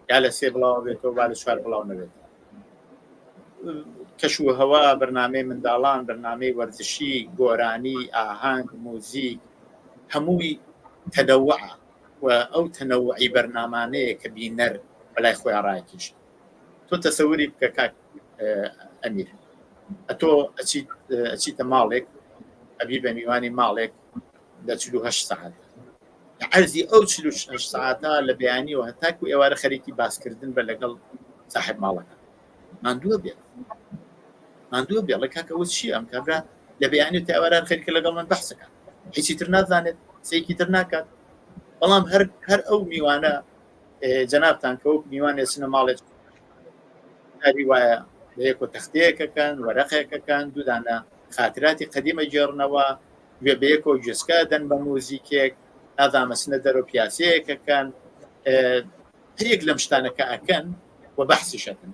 B: یا لە 3 بڵاوە بێتەوە با لە 4 بڵاو نەبێتەوە. کەش و هەوا بەرنامەی منداڵان بەرنامەی وەرزشی گۆرانی ئاهەنگ موزیک هەمووی تەنەووعە و ئەو تەنەووعی بەرنامانەیە کە بینەر بەلای خۆیان ڕایکێشێ. تۆ تەسەووری بکە کاک ئەمیر ئەتۆ ئەچیتە ماڵێک ئەبی بە میوانی ماڵێک لە 48 ساعت عەرزی ئەو 48 ساعتە لە بەیانیەوە هەتاکو ئێوارە خەریکی باسکردن بە لەگەڵ صاحب ماڵەکە ماندووە بێت لە کاکەوە چی ئەم کابرا لە بەیانی و تاواران خەریکە لەگەڵ من بەحسەکە هیچی تر نازانێت سەیەکی تر ناکات بەڵام هەر ئەو میوانە جەنابتان کە وەک میوانێ چنە ماڵێک هەری وایە بەیەکۆ تەختەیەکەکەن وەرەقێکەکەن دوودانە خاتراتی قەدیمە گێڕنەوە گوێ بەیەکۆ گوێسکە دەن بە موزیکێک نازامەچنە دەرەوە پیاسەیەکەکەن هەرێک لەم شتانەکە ئەکەن و بەحسی شەکەن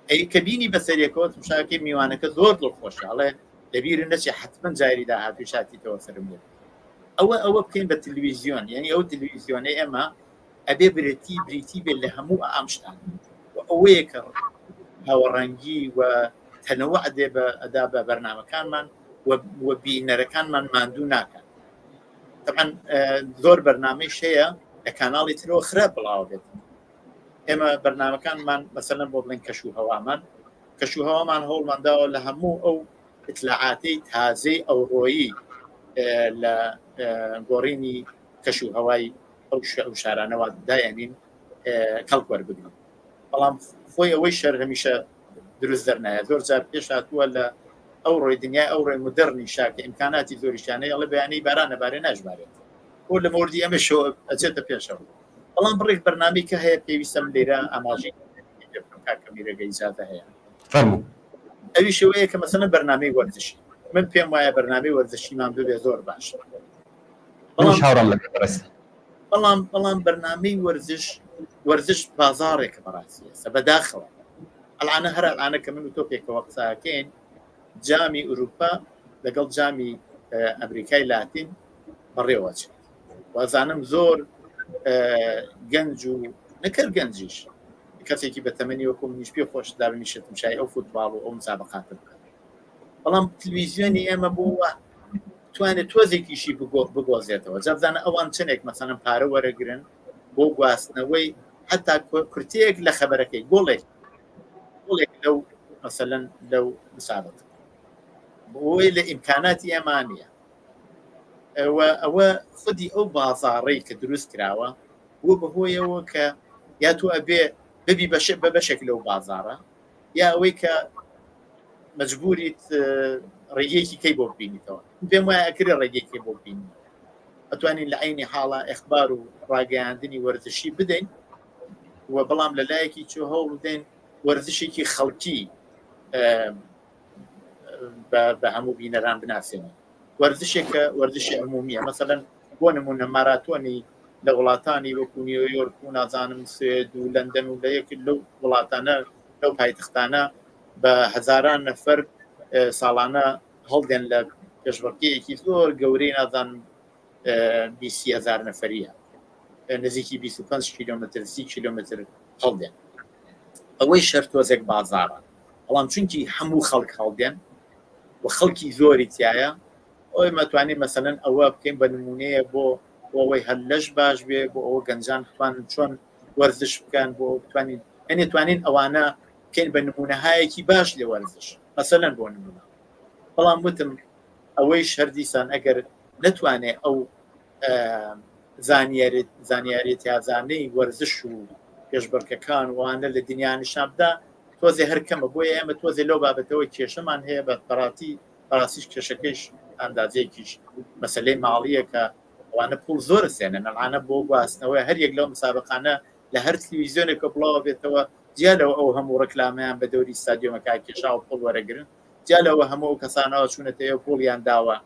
B: ئەی کە بینی بەسەرێکەوە مشاکەی میوانەکە زۆر دڵخۆشە ئەڵێ لەبیر نەچێ حتمما جاری داهاتوی شاتیتەوە سرم بێت ئەوە بکەین بە تلویزیۆن یعنی ئەو تلویزیۆنەی ئێمە ئەبێ بریتی بێت لە هەموو ئام شتان ئەوەیە کە هاوەڕەنگی و تەنەوع دێ بە ئەدا بە بەرنامەکانمان و بینەرەکانمان ماندوو ناکەن طبعا زۆر بەرنامەی هەیە لە کاناڵی ترەوە خراپ بڵاو بێت ئێمە بەرنامەکانمان مەسەلەن بۆ بڵێن کەشوهەوامان هەوڵمانداوە لە هەموو ئەو اطلاعاتی تازەی ئەوڕۆیی لە گۆڕینی کەشوهەوای ئەو شارانەوە دایانین کەڵک وەربگرین بەڵام خۆی ئەوەی شەر هەمیشە دروست دەرنایە زۆر جار پێش هاتووە لە ئەو ڕۆی دنیای ئەو ڕێ مدرنی شاکە ئیمکاناتی زۆریشانەی ئەڵە بەیانی باران نەبارێ ناژبارێت بۆ لە مۆردی ئەمەشەوە ئەچێتە پێشەوە بەڵام بڕێک بەرنامەی کە هەیە پێویستم لێرە ئاماژەی کاکەمیرەگە ئیجازە هەیە ئەوی شێوەیە کە مەسەلەن بەرنامەی وەرزشی من پێم وایە بەرنامەی وەرزشیمان ببێ زۆر باش بەڵام بەرنامەی وەرزش بازارێکە بەڕاستی ئێستا بەداخەوە ئەلعانە هەر ئەلعانە کە من و تۆ پێکەوە قساکەین جامی ئوروپا لەگەڵ جامی ئەمریکای لاتین بەڕێوە چێت وازانم زۆر گەنج و نەکرد گەنجیش کەسێکی بە تەمەنی وەکو منیش پێ خۆش دابنیشتم شای ئەو فوتباڵ و ئەو مسابقات بکەن بەڵام تلویزیۆنی ئێمە بووە توانێت تۆزێکیشی بگۆزێتەوە جابزانە ئەوان چنێک مەسەلەن پارە وەرەگرن بۆ گواستنەوەی حتا کورتەیەک لە خەبەرەکەی گۆڵێک لەو مەسەلەن لەو مسابقات بۆی لە ئیمکاناتی ئێمانە ئەوە خودی ئەو بازاڕەی کە دروست کراوە بۆ بەهۆیەوە کە یا تۆ ئەبێ ببی بە بەشێک لەو بازارە یا ئەوەی کە مەجبوریت ڕێگەیەکی کەی بۆ ببینیتەوە پێم وایە ئەکرێ ڕێگەیەکی بۆ ببینی ئەتوانین لە عینی حاڵە ئەخبار و ڕاگەیاندنی وەرزشی بدەین و بەڵام لە لایەکی چۆ هەوڵ بدەین وەرزشێکی خەڵکی بە هەموو بینەران بناسێنین وەرزشێکە وەرزشی عمومیە مەسەلەن بۆ نمونە ماراتۆنی لە وڵاتانی وەکو نیویۆرک و نازانم سوێد و لەندەن و لە یەکی لەو وڵاتانە لەو پایتەختانە بە هەزاران نەفەر ساڵانە هەڵدێن لە پێشبڕکێیەکی زۆر گەورەی نازانم 20,000 نەفەریە نزیکی 25 کیلۆمتر 30 کیلۆمتر هەڵدێن ئەوەی شەر تۆزێک بازارە بەڵام چونکی هەموو خەڵک هەڵدێن و خەڵکی زۆری تایە ئەوی مەتوانین مەسەلەن ئەوە بکەین بە نمونەیە بۆ ئەوەی هەر لەش باش بێ بۆ ئەوە گەنجان توانن چۆن وەرزش بکەن بۆ بتوانین ئەنێ توانین ئەوانە بکەین بە نمونەهایەکی باش لێ وەرزش مەسەلەن بۆ نمونە بەڵام وتم ئەوەی شەردیسان ئەگەر نەتوانێت ئەو زانیاریت یازانەی وەرزش و پێشبڕکەکان وانە لە دنیا نیشاندا تۆزێ هەرکەمە بۆیە ئێمە تۆزێ لەو بابەتەوە کێشەمان هەیە بە بەڕاستیش کێشەکەیش ئەندازەیەکیش مەسەلەی ماڵیە کە ئەوانە پوڵ زۆر سێنن ئەلعانە بۆ گواستنەوەی هەر یەک لەو مسابقانە لە هەر تلویزیۆنێکە بڵاوە بێتەوە جیالەوە ئەو هەموو ڕکلامەیان بە دەوری ستادیۆمەکە کێشا و پوڵ وەرەگرن جیالەوە هەموو کەسانەوە چوونەتەوە پۆڵیان داوە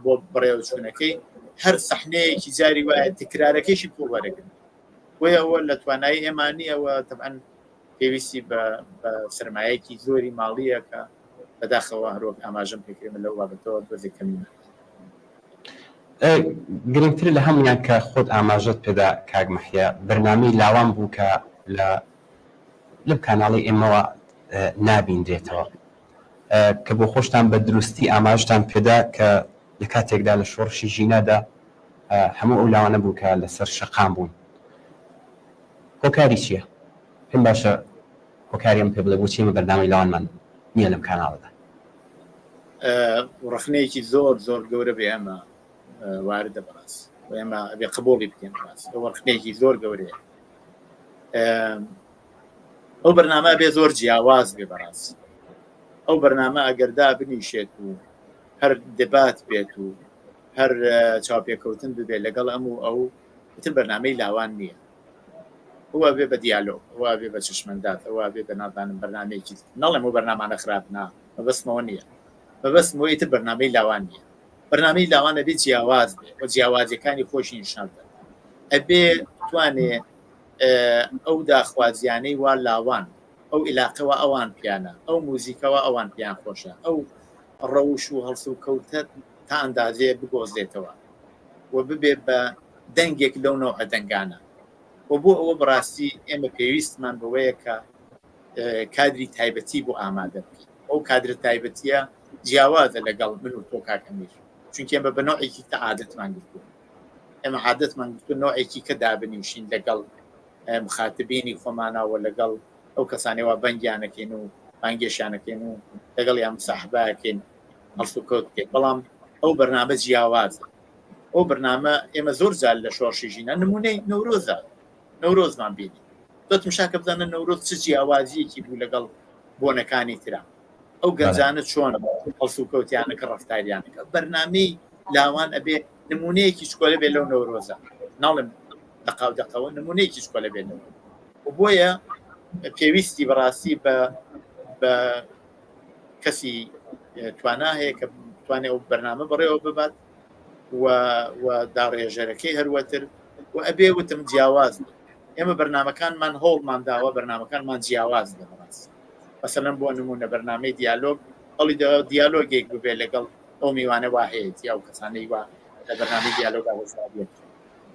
B: بۆ بڕێوە چوونەکەی هەر سەحنەیەکی جاری وایە تکرارەکەیشی پوڵ وەرەگرن بۆیە ئەوە لە توانایی ئێمانیەوە تەبعەن پێویستی بە سرمایەکی زۆری ماڵیە کە بەداخەوە هەروەک ئاماژەم پێکرێمە لەو بابەتەوە دۆزێکەمی
A: گرنگتر لە هەمویان کە خۆت ئاماژەت پێدا کاک مەحیا بەرنامەی لاوان بوو کە لەم کاناڵی ئێمەوە نابیندرێتەوە کە بۆ خۆشتان بە دروستی ئاماژتان پێدا کە لە کاتێکدا لە شۆڕشی ژینەدا هەموو ئەو لاوانە بوو کە لەسەر شەقام بوون هۆکاری چییە؟ پێم باشە هۆکاریم پێ بڵێ بۆچی ئێمە بەرنامەی لاوانمان نییە لەم کاناڵەدا
B: ڕخنەیەکی زۆر گەورە بێ ئەمە واردە بەڕاست و ئێمە بێ قبوڵی بکەین ڕاست ئەوە ڕخنەیەکی زۆر گەورەیە ئەو بەرنامە بێ زۆر جیاواز بێ بەڕاست ئەو بەرنامە ئەگەردا بنیشێت و هەر دەبات بێت و هەر چاوپێکەوتن ببێت لەگەڵ ئەو تر بەرنامەی لاوان نییە هو بێ بە دیالۆ هو بێ بە چشمەندات ئەوە بێ بە نازانم بەرنامەیەکی نەڵێم و بەرنامانە خراپنا بەبەستمەوە نییە بەبەستمەوەی تر بەرنامەی لاوان نییە بەرنامەی لاوانە بێ جیاواز بێ و جیاوازیەکانی خۆشی نیشان بدەن ئەبێ توانێ ئەو داخوازیانەی وا لاوان ئەو علاقەوە ئەوان پیانە ئەو موزیکەوە ئەوان پیان خۆشە ئەو ڕەوش و هەڵس و کەوتە تا ئەندازەیە بگۆزێتەوە و ببێ بە دەنگێک لەو نەوە دەنگانە و بۆ ئەوە بڕاستی ئێمە پێویستمان بەوەیە کە کادری تایبەتی بۆ ئامادە بکەین ئەو کادرە تایبەتیە جیاوازە لەگەڵ من و تۆ کاکەمیر چونکە ئێمە بە نوعێکی کە عادەتمان گرتووە ئێمە عادەتمان گرتووە نوعێکی کە دابنیوشین لەگەڵ مخاتبینی خۆمانەوە لەگەڵ ئەو کەسانەوە بەنگیانەکەین و بانگێشیانەکەین و لەگەڵ یان مساحبەکەین هەڵس و کەوت بکەین بەڵام ئەو بەرنامە جیاوازە ئەو بەرنامە ئێمە زۆر جار لە شۆڕشی ژینە نمونەی نەورۆزە نەورۆزمان بینی دۆتم شاکە بزانە نەورۆز چ جیاوازیەکی بوو لەگەڵ بۆنەکانی ترا ئەو گەنجانە چۆن هەڵس و کەوتیانەکە ڕەفتاریانەکە بەرنامەی لاوان ئەبێ نمونەیەکی شکۆلە بێ لەو نەورۆزە ناڵم دقاو دقەوە نمونەیەکی شکۆلە بێت و بۆیە پێویستی بەڕاستی بە کەسی توانە هەیە کە توانێت ئەو بەرنامە بەڕێوە ببات و داڕێژەرەکەی هەروەتر و ئەبێ وتم جیاواز ئێمە بەرنامەکانمان هەوڵمان داوە بەرنامەکانمان جیاواز بەڕاست مەسەلەن بۆ نمونە بەرنامەی دیالۆگ هەڵی دیالۆگێک ببێ لەگەڵ ئەو میوانە واهەیەت یا و کەسانەی وا لە بەرنامەی دیالۆگا وەسابێت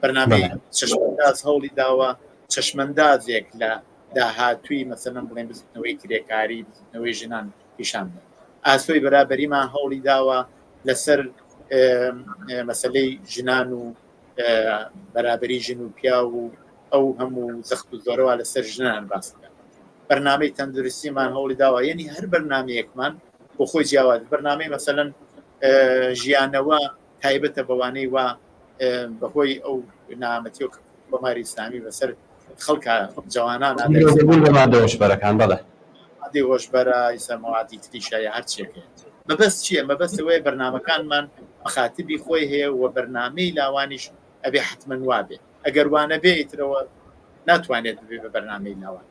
B: بەرنامەی چشمەنداز هەوڵی داوە چشمەندازێک لە داهاتووی مەسەلەن بڵێن بزنەوەی کرێکاری بزنەوەی ژنان پیشان بدەن ئاسۆی بەرابەریمان هەوڵی داوە لەسەر مەسەلەی ژنان و بەرابەری ژن و پیا و ئەو هەموو زەخت و زۆرەوە لەسەر ژنان باسکە بەرنامەی تەندروستیمان هەوڵی داوە یعنی هەر بەرنامەیەکمان بۆ خۆی جیاواز بەرنامەی مەسەلەن ژیانەوە تایبەتە بەوانەی وا بەهۆی ئەو نامەتی و کۆماری ئیسلامی بەسەر خەڵکە جوانان
A: هۆشبەرەکان بەڵێ
B: عادی هۆشبەرە ئیسەمەواتی تریشایە هەرچێکێ مەبەست چییە مەبەستەوەی بەرنامەکانمان مەخاتبی خۆی هەیە و بەرنامەی لاوانیش ئەبێ حتمەن وابێ ئەگەر وانە بێ ئیترەوە ناتوانێت ببێ بە بەرنامەی لاوان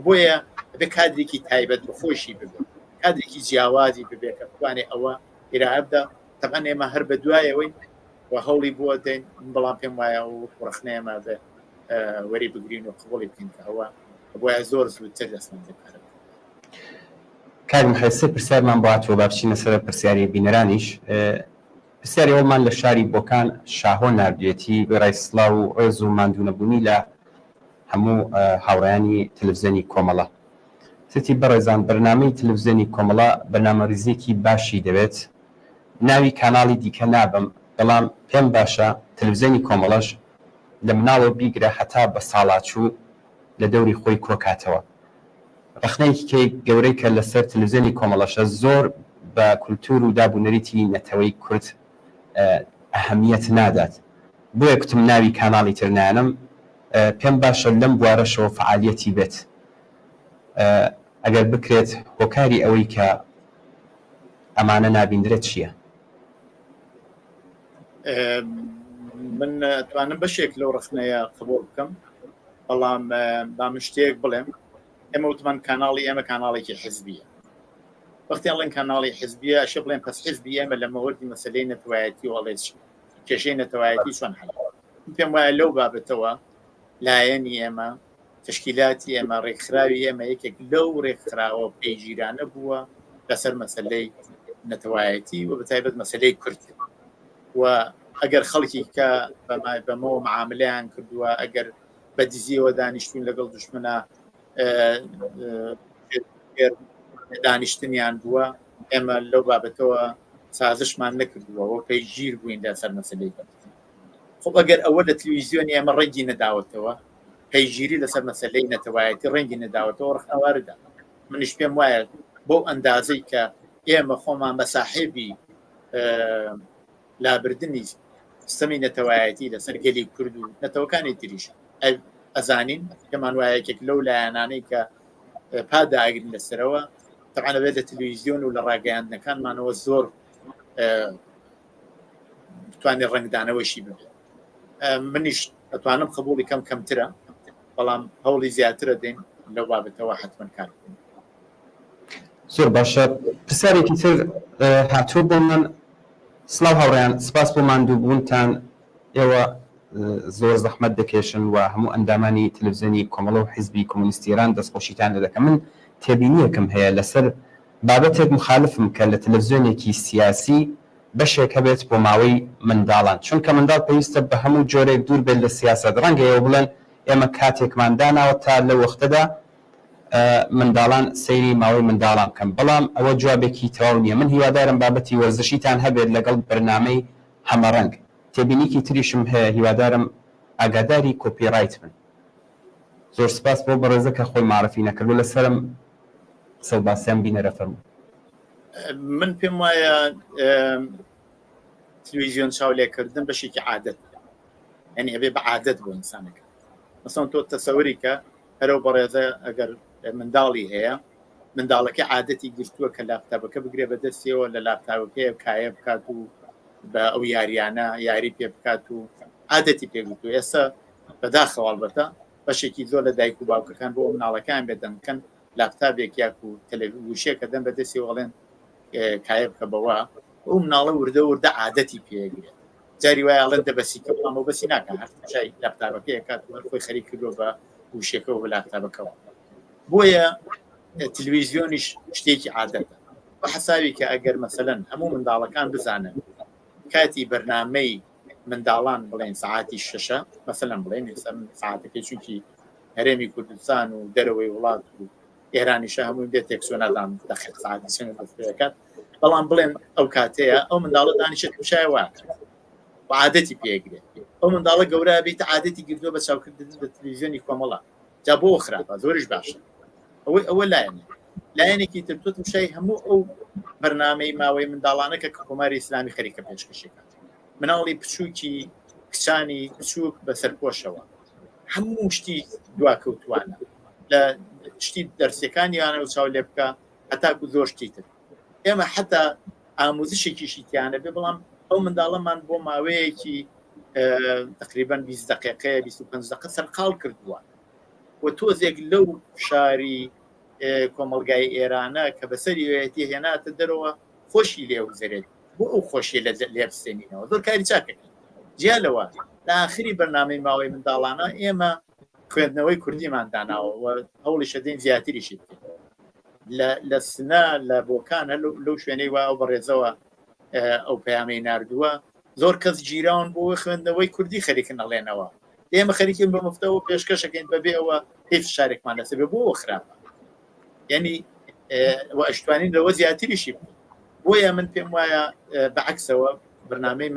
B: بۆیە بێ کادرێکی تایبەت بە خۆشی ببێ کادرێکی جیاوازی ببێ کە بتوانێت ئەوە ئێرابدا تەبەن ئێمە هەر بە دوایەوەی و هەوڵی بۆ دەین بەڵام پێم وایە و ڕخنەیەمە بێ وەری بگرین و قبوڵی بکەین کە ئەوە بۆیە زۆر زووتر دەستمان دەکارە
A: کارم حسێ پرسیارمان بۆ هاتووە با بچینە سەر پرسیاری بینەرانیش پرسیاری ئەومان لە شاری بۆکان شاهۆ نردوێتی بەڕای سڵاو و ڕێز و ماندوونەبوونی لە هەموو هاوڕێیانی تەلەڤیزیۆنی کۆمەڵە ستی بەڕێزان بەرنامەی تەلەڤیزیۆنی کۆمەڵە بەرنامەریزێکی باشی دەوێت ناوی کاناڵی دیکە نابم بەڵام پێم باشە تەلەڤیزیۆنی کۆمەڵەش لە مناڵەوە بیگرە هەتا بە ساڵاچوو لە دەوری خۆی کۆکاتەوە ڕخنەیەکی گەورەی کە لەسەر تەلەڤیزیۆنی کۆمەڵەشە زۆر بە کولتور و دابوونەریتی نەتەوەی کورد ئەهەمیەت نادات بۆیە کوتم ناوی کاناڵی تر نانم پێم باشە لەم بوارەشەوە فعالیەتی بێت ئەگەر بکرێت هۆکاری ئەوەی کە ئەمانە نابیندرێت چییە؟
B: من توانم بەشێک لەو ڕخنەیە قبول بکەم بەڵام با شتێک بڵێم ئێمە وتمان کاناڵی ئێمە کاناڵێکی حزبیە وەختی ئەڵێن کاناڵی حزبیە ئەشە بڵێن پس حزبی ئێمە لە مەوەردی مەسەلەی نەتەوایەتی وەڵێ کێشەی نەتەوایەتی چۆن حەل پێم وایە لەو بابەتەوە لایەنی ئێمە تشکیلاتی ئێمە ڕێکخراوی ئێمە یەکێک لەو ڕێکخراوە پێیگیرانە بووە لەسەر مەسەلەی نەتەوایەتی و بەتایبەت مەسەلەی کورد و ئەگەر خەڵکی کە بەمەوە معاملەیان کردووە ئەگەر بە دیزیەوە دانیشتون لەگەڵ دوشمنە دانیشتنیان بووە ئێمە لەو بابەتەوە سازشمان نەکردووەەوە پێیگیر بووین لەسەر مەسەلەی خب ئەگەر ئەوە لە تلویزیۆنی ئێمە ڕەنگی نەداوەتەوە پەیگیری لەسەر مەسەلەی نەتەوایەتی ڕەنگی نەداوەتەوە ڕخنەواردا منیش پێم وایە بۆ ئەندازەی کە ئێمە خۆمان بە ساحێبی لابردنی سیستەمی نەتەوایەتی لەسەر گەلی کورد و نەتەوەکانی تریش ئەزانین کەمان وایەکێک لەو لایەنانەی کە پاداگرن لەسەرەوە طبعا بێت لە تەلەڤیزیۆن و لە ڕاگەیاندنەکانمانەوە زۆر بتوانێت ڕنگدانەوەشی بێت. منیش ئەتوانم قبولی کەمترە بەڵام هەوڵی زیاترە دێن لەو بابەتەوە حتمما کار بکەین.
A: زۆر باشە. پرسیارێکی تر هاتووە بۆ من. سڵاو هاوڕێیان، سپاس بۆ ماندوو بوونتان. ئێوە زۆر زەحمەت دەکێشن و هەموو ئەندامانی تەلەڤیزیۆنی کۆمەڵە و حیزبی کۆمونیستی ئێران دەستخۆشیتان لێ دەکەم. من تێبینیەکەم هەیە لەسەر بابەتێک مخالفم کە لە تەلەڤیزیۆنێکی سیاسی بەشێک هەبێت بۆ ماوەی منداڵان، چونکە منداڵ پێویستە بە هەموو جۆرێک دوور بێت لە سیاسەت. ڕەنگە ئێوە بڵێن ئێمە کاتێکمان داناوە تا لە وەختەدا منداڵان سەیری ماوەی منداڵان بکەن، بەڵام ئەوە جوابێکی تەواو نییە. من هیوادارم بابەتی وەرزشیتان هەبێت لەگەڵ بەرنامەی هەمەڕەنگ. تێبینیکی تریشم هەیە، هیوادارم ئاگاداری کۆپیڕایت بن. زۆر سپاس بۆ بەڕێزە کە خۆی معرفی نەکردو لەسەرم سەڵباسیان بینەرە فەرموو.
B: من پێم وایە تەلەڤیزیۆن چاولێکردن بەشێکی عادەت، یعنی ئەبێ بە عادەت بۆ ئینسانەکە. مەسەڵەن تۆ تەسەووری کە هەرەو بەڕێزە ئەگەر منداڵی هەیە، منداڵەکە عادەتی گرتووە کە لاپتاپەکە بگرێ بەدەستیەوە لە لاپتاپەکەی کایە بکات و بە ئەو یاریانە یاری پێ بکات و عادەتی پێگوتو. ئێستا بەداخەوە ئەڵبەتە بەشێکی زۆر لە دایک و باوکەکان بۆ مناڵەکان بێدەمکەن لاپتاپێک یاک و تەلەڤیزیۆنێکە دەن بەدەستی وەڵێن کایە بکە بەوە ئەو مناڵە وردە عادەتی پێگرێت. جاری وایە ئەڵێن دەبەسیکە بڵام و بەسی ناکە هەرچای لاپتاپەکەی کات خۆی خەری کردو بە وشەکەەوە بە لاپتاپەکەەوە. بۆیە تەلەڤیزیۆنیش شتێکی عادەتە بە حسابی کە ئەگەر مەسەلەن هەموو منداڵەکان بزانن کاتی بەرنامەی منداڵان بڵێن سعاتی 6 مەسەلەن بڵێن سعاتەکەی چونکی هەرێمی کوردستان و دەرەوەی وڵات و ئێرانیش هەموو دێت تێکسۆنەدان دەخێت سعاتی سێکات، بەڵام بڵێن ئەو کاتەیە ئەو منداڵە دانیشێت وشای واکە بە عادەتی پێگرێت. ئەو منداڵە گەورە بێت عادەتی گردووە بە چاوکردن بە تەلەڤیزیۆنی کۆمەڵە، جا بۆ خراپە زۆرش باشە. ئەوە لایەنێکی تر تۆ وشای هەموو ئەو بەرنامەی ماوەی منداڵانەکە کە کۆماری ئیسلامی خەریکە پێشکەشەکە، مناڵی بچووکی کچانی بچووک بەسەرپۆشەوە هەموو شتی دواکەوتوانە لە شتی دەرسەکانیانە و چاو لێ بکە هەتاکو زۆر شتی تر. ئێمە حتا ئاموزشێکیشی تیانە بێ، بەڵام ئەو منداڵەمان بۆ ماوەیەکی تقریبا 20 دقیقەیە 25 دقیقە سەرقاڵ کردووە و تۆزێک لەو شاری کۆمەلگای ئێرانە کە بەسەری وێتی هێناتە دەرەوە خۆشی لێ وزرێت بۆ ئەو خۆشیە لە لێبستێنینەوە زۆر کاری چاکەکەین. جیالەوە لە آخری بەرنامەی ماوەی منداڵانە ئێمە خوێندنەوەی کوردیمان داناوە هەوڵی شەدەین زیاتریشی بکەین لە سنە لە بۆکانە لەو شوێنەی وا ئەو بەڕێزەوە ئەو پەیامەی ناردووە زۆر کەس گیراون بۆ خوێندنەوەی کوردی خەریکن ئەڵێنەوە. ئێمە خەریکین بە مفتەوە پێشکەشەکەین بەبێ ئەوە هیچ شارێکمان لەسەر بێ بۆ خراپە، یعنی ئەشتوانین لەوە زیاتریشی بۆیە من پێم وایە بەعکسەوە بەرنامەی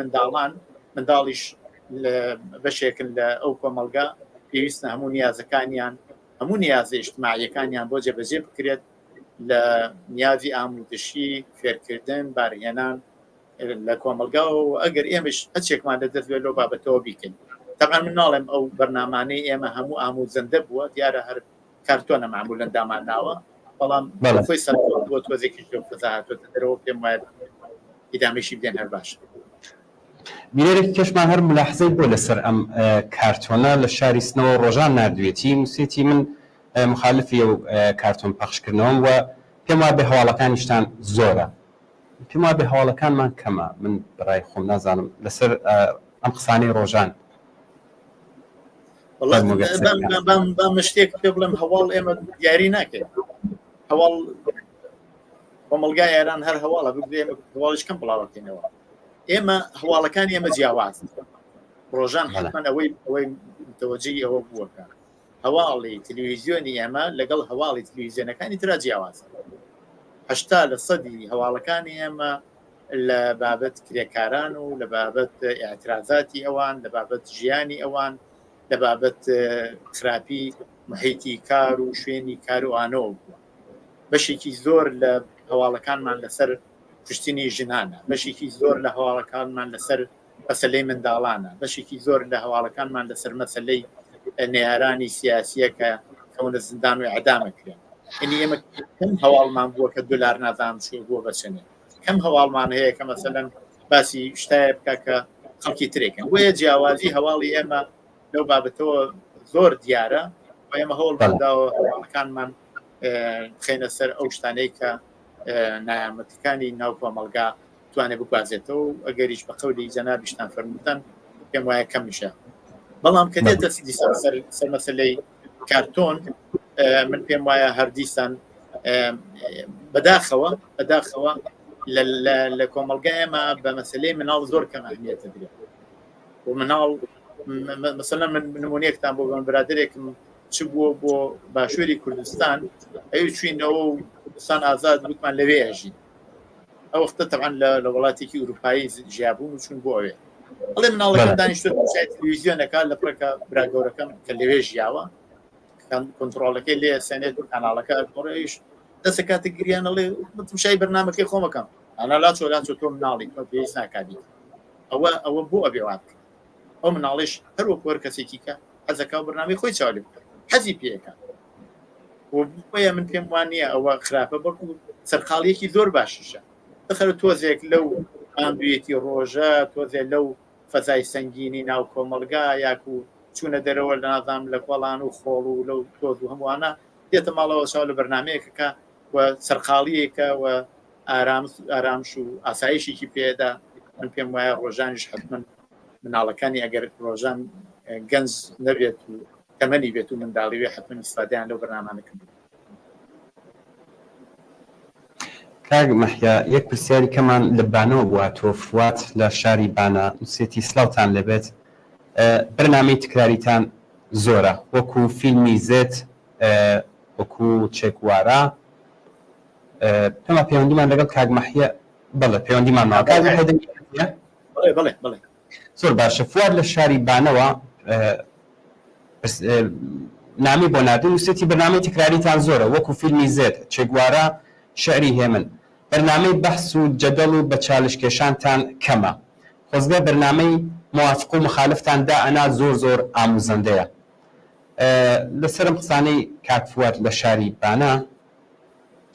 B: منداڵیش بەشێکن لە ئەو کۆمەلگا پێویستە هەموو نیازەکانیان هەموو نیازە ئیجتماعیەکانیان بۆ جێبەجێ بکرێت لە نیازی ئاموزشی فێرکردن بارهێنان لە کۆمەلگا و ئەگەر ئێمەش هەچێکمان لە دەستێت لەو بابەتەوە بیکەین. طبعا من ناڵێم ئەو بەرنامانەی ئێمە هەموو ئاموزەندە بووە دیارە هەر کارتۆنە معمول لەندامان ناوە، بەڵام خۆی سەر بۆ تۆزێکی فەزاهاتۆتە دەرەوە پێم وایە ئیدامەشی بدەن هەر باش.
A: بینەرێکی کەشمان هەر ملاحزەی بۆ لەسەر ئەم کارتۆنە لە شاری سنەوە ڕۆژان نردوێتی موسێتی من مخالفی ئەو کارتۆن پەخشکردنەوەم و پێم وایە بێ هەواڵەکانیشتان زۆرە، پێم وایە بێ هەواڵەکانمان کەمە. من بەڕای خۆم نازانم لەسەر ئەم قسانەی ڕۆژان
B: بام شتێک پێ بڵێم هەواڵ ئێمە دیاری ناکەین. هەواڵ کۆمەلگای ئێران هەر هەواڵە بگرێ هەواڵیش کەم بڵاوەکەینەوە. ئێمە هەواڵەکانی ئێمە جیاواز ڕۆژان حتمەن ئەوەی متوەجهی ئەوە بووەکە هەواڵی تەلەڤیزیۆنی ئێمە لەگەڵ هەواڵی تەلەڤیزیۆنەکانی ترا جیاوازە. 80% هەواڵەکانی ئێمە لە بابەت کرێکاران و لە بابەت ئاعترازاتی ئەوان لە بابەت ژیانی ئەوان لە بابەت خراپی محیتی کار و شوێنی کار و ئانەوە بووە. بەشێکی زۆر لە هەواڵەکانمان لەسەر پشتینی ژنانە، بەشێکی زۆر لە هەواڵەکانمان لەسەر مەسلەی منداڵانە، بەشێکی زۆر لە هەواڵەکانمان لەسەر مەسلەی نێرانی سیاسیە کە کەونە زندان و ئەعدامەکرێن. ئینی ئێمە کەم هەواڵمان بووە کە دلار نازانم شو بووە بەچنێ، کەم هەواڵمان هەیە کە مەسەلەن باسی شتایە بکە کە خەڵکی ترێکن. وەیە جیاوازی هەواڵی ئێمە لەو بابەتەوە زۆر دیارە و ئێمە هەوڵ بداوە هەواڵەکانمان بخێنە سەر ئەو شتانەی کە نایامەتەکانی ناو کۆمەڵگا توانێت بگوازێتەوە و ئەگەریش بە قەولی جەنابیشتان فەرمووتەن پێم وایە کەم میشە. بەڵام کە دێتە سەر مەسەلەی کارتۆن من پێم وایە هەردیسان بەداخەوە لە کۆمەلگا ئێمە بە مەسلەی مناڵ زۆر کەم ئەهمیەتە درێت و مناڵ مثلا من نمونەیەکتان بۆ بەم برادرێکم چ بووە بۆ باشووری کوردستان ئەوی چوینەوە و سان ئازاد وتمان لەوێ ئەژین ئەو وەختە تەبعاً لە وڵاتێکی ئوروپایی ژیابوون و چون بۆ ئەوێ ئەڵێ مناڵەکەم دانیشتوە تەلەڤیزیۆنەکە لە پڕەکە براگەورەکەم کە لەوێ ژیاوە کۆنتڕۆڵەکەی لێ سێنێت و کاناڵەکە گۆڕێش دەسە کاتێک گریان ئەڵێ متمشای بەرنامەکەی خۆمەکەم ئەنا لاچۆ تۆ مناڵی تۆ پێویست ناکاتی ئەوە بۆ ئەبێ وات بکە ئەو مناڵیش هەر وەکو وەر کەسێکی کە حەزەکە و بەرنامەی خۆی چاوەلی بکە حەزی پێەکە بۆیە من پێم وان نییە ئەوە خراپە بەڵکو سەرقاڵیەکی زۆر باشیشە بخەرە تۆزێک لەو ئاندوێتی ڕۆژە تۆزێ لەو فەزای سەنگینی ناو کۆمەلگا یاکو چوونە دەرەوە لە نازام لە کۆڵان و خۆڵ و لەو تۆز و هەمووانە دێتە ماڵەوە چاو لە بەرنمەیەکەکە و سەرقاڵیەکە و ئارامش و ئاسایشێکی پێدا من پێم وایە ڕۆژانیش حتمما مناڵەکانی ئەگەر ڕۆژان گەنج نەبێت و تەمەنی بێت و منداڵیوێ حتمما ئیسفادەیان لەو بەرنامانەکەن.
A: کاک مەحیا یەک پرسیاری کەمان لە بانەوە بواتۆ فوات لە شاری بانە نووسێتی سلااوتان لەبێت بەرنامەی تکراریتان زۆرە وەکو فیلمی زێت وەکو چێکوارە پێمە پەیوەندیمان لەگەڵ کاک مەحیا بەڵێ پەیوەندیمان ماوە
B: بڵێ
A: زۆر باشە فوات لە شاری بانەوە نامی بۆ نادن نووسێتی بەرنامەی تکراریتان زۆرە وەکو فیلمی زێت چێکوارە شعری هێمن بەرنامەی بەحس و جەدەڵ و بە چالشکێشانتان کەمە خۆزگە بەرنامەی موافق و مخالفتان دائەنا زۆر ئاموزەندەیە لەسەرم قسانەی کاک فوات لە شاری بانە